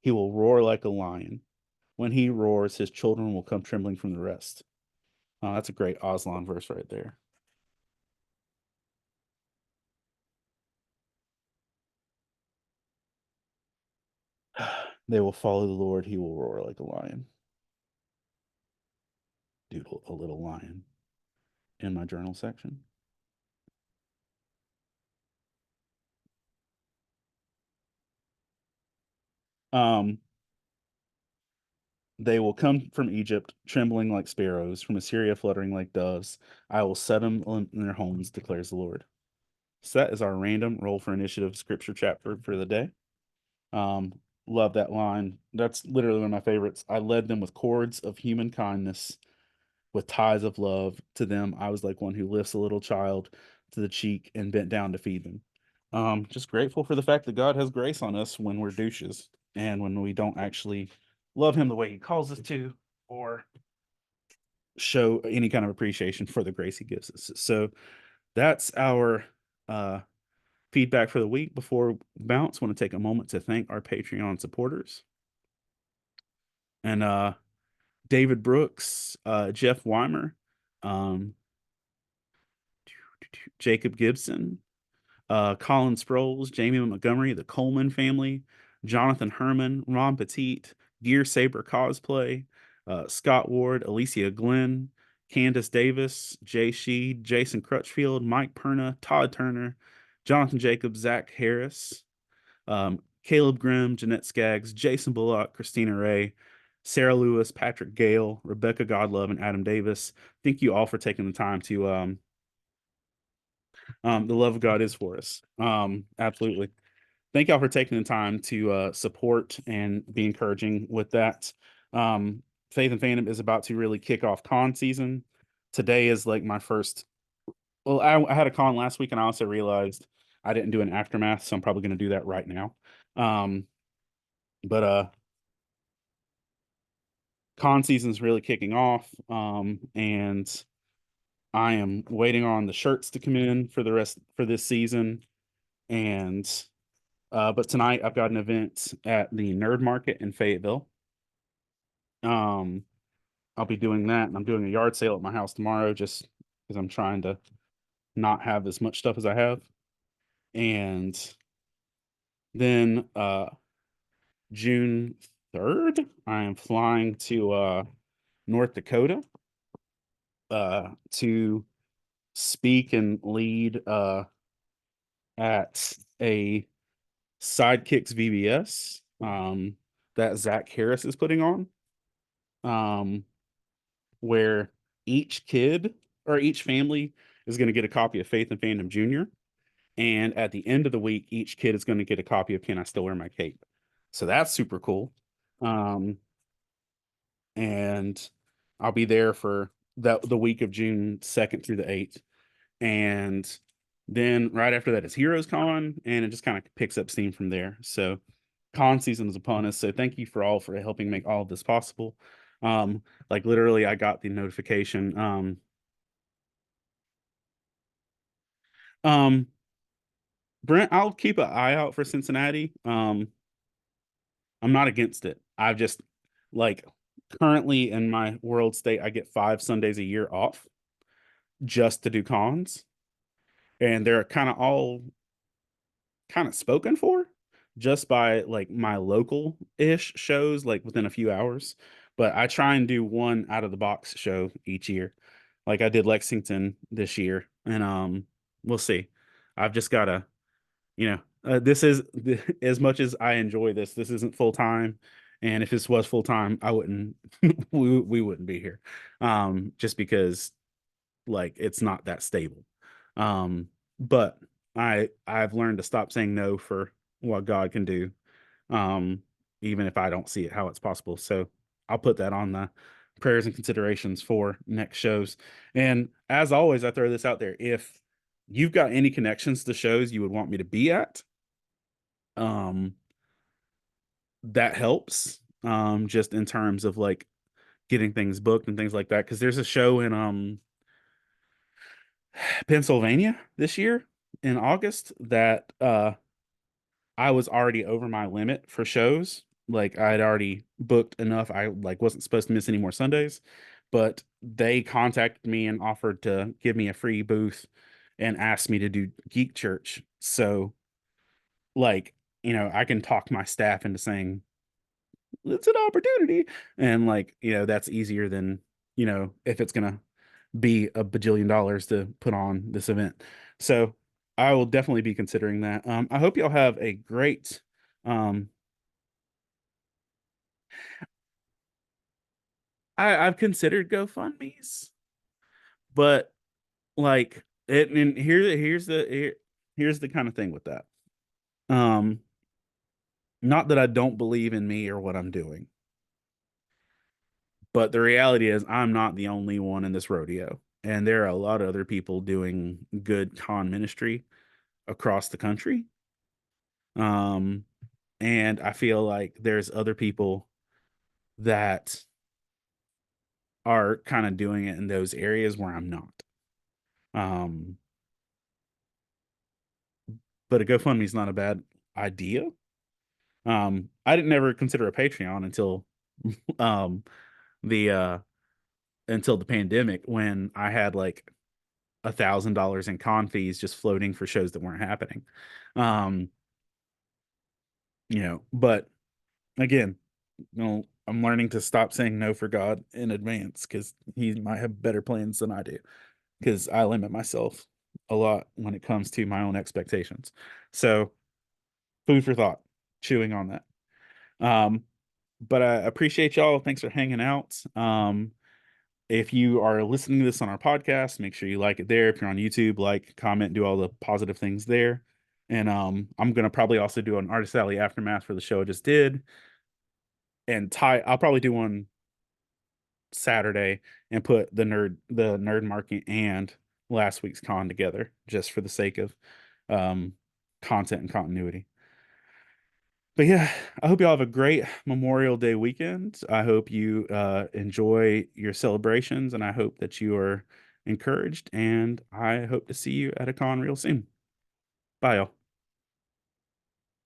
He will roar like a lion. When he roars, his children will come trembling from the rest. Oh, that's a great Aslan verse right there. They will follow the Lord. He will roar like a lion. Doodle a little lion in my journal section. Um, they will come from Egypt, trembling like sparrows, from Assyria, fluttering like doves. I will set them in their homes, declares the Lord. So that is our random roll for initiative scripture chapter for the day. Um, love that line. That's literally one of my favorites. I led them with cords of human kindness, with ties of love. To them, I was like one who lifts a little child to the cheek and bent down to feed them. Just grateful for the fact that God has grace on us when we're douches and when we don't actually love Him the way He calls us to, or show any kind of appreciation for the grace He gives us. So that's our uh, feedback for the week. Before we bounce, want to take a moment to thank our Patreon supporters. and David Brooks, Jeff Weimer, um, Jacob Gibson, Colin Sproles, Jamie Montgomery, the Coleman family, Jonathan Herman, Ron Petit, Gear Saber Cosplay, Scott Ward, Alicia Glenn, Candace Davis, Jay Sheed, Jason Crutchfield, Mike Perna, Todd Turner, Jonathan Jacobs, Zach Harris, Caleb Grimm, Jeanette Skaggs, Jason Bullock, Christina Ray, Sarah Lewis, Patrick Gale, Rebecca Godlove, and Adam Davis. Thank you all for taking the time to the love of God is for us. Absolutely. Thank y'all for taking the time to support and be encouraging with that. Faith and Fandom is about to really kick off con season. Today is like my first. Well, I had a con last week, and I also realized I didn't do an aftermath, so I'm probably going to do that right now. Um, but con season's really kicking off, and I am waiting on the shirts to come in for the rest for this season. And but tonight I've got an event at the Nerd Market in Fayetteville. Um, I'll be doing that, and I'm doing a yard sale at my house tomorrow, just because I'm trying to not have as much stuff as I have. And then June 3rd, I am flying to North Dakota to speak and lead at a Sidekicks VBS that Zach Harris is putting on, um, where each kid or each family is going to get a copy of Faith and Fandom Junior. And at the end of the week, each kid is going to get a copy of Can I Still Wear My Cape? So that's super cool. Um, and I'll be there for the week of June 2nd through the 8th. And then right after that is Heroes Con, and it just kind of picks up steam from there. So con season is upon us. So thank you for all for helping make all of this possible. Like literally I got the notification. Um, Brent, I'll keep an eye out for Cincinnati. I'm not against it. I've just like currently in my world state, I get 5 Sundays a year off just to do cons, and they're kind of all kind of spoken for just by like my local ish shows, like within a few hours. But I try and do one out of the box show each year. Like I did Lexington this year, and we'll see. I've just gotta, this is as much as I enjoy this. This isn't full time, and if this was full time, I wouldn't. We wouldn't be here, just because like it's not that stable. But I've learned to stop saying no for what God can do, um, even if I don't see it how it's possible. So I'll put that on the prayers and considerations for next shows. And as always, I throw this out there. If you've got any connections to shows you would want me to be at, um, that helps. Just in terms of like getting things booked and things like that. Because there's a show in Pennsylvania this year in August that I was already over my limit for shows. Like I had already booked enough. I like wasn't supposed to miss any more Sundays, but they contacted me and offered to give me a free booth and asked me to do Geek Church. So like, I can talk my staff into saying it's an opportunity. And like, that's easier than, if it's gonna be a bajillion dollars to put on this event. So I will definitely be considering that. I hope y'all have a great um I've considered GoFundMe's, but like it and here's the kind of thing with that. Um Not that I don't believe in me or what I'm doing, but the reality is I'm not the only one in this rodeo. And there are a lot of other people doing good con ministry across the country. Um, and I feel like there's other people that are kind of doing it in those areas where I'm not. Um, but a GoFundMe is not a bad idea. I didn't ever consider a Patreon until um the until the pandemic when I had like $1,000 in con fees just floating for shows that weren't happening. Um, but again, I'm learning to stop saying no for God in advance because he might have better plans than I do. Because I limit myself a lot when it comes to my own expectations. So, food for thought, chewing on that. Um, but I appreciate y'all. Thanks for hanging out. If you are listening to this on our podcast, make sure you like it there. If you're on YouTube, like, comment, do all the positive things there. And I'm gonna probably also do an Artist Alley aftermath for the show I just did. And I'll probably do one Saturday and put the nerd market and last week's con together just for the sake of um content and continuity. But yeah, I hope you all have a great Memorial Day weekend. I hope you enjoy your celebrations and I hope that you are encouraged and I hope to see you at a con real soon. Bye y'all.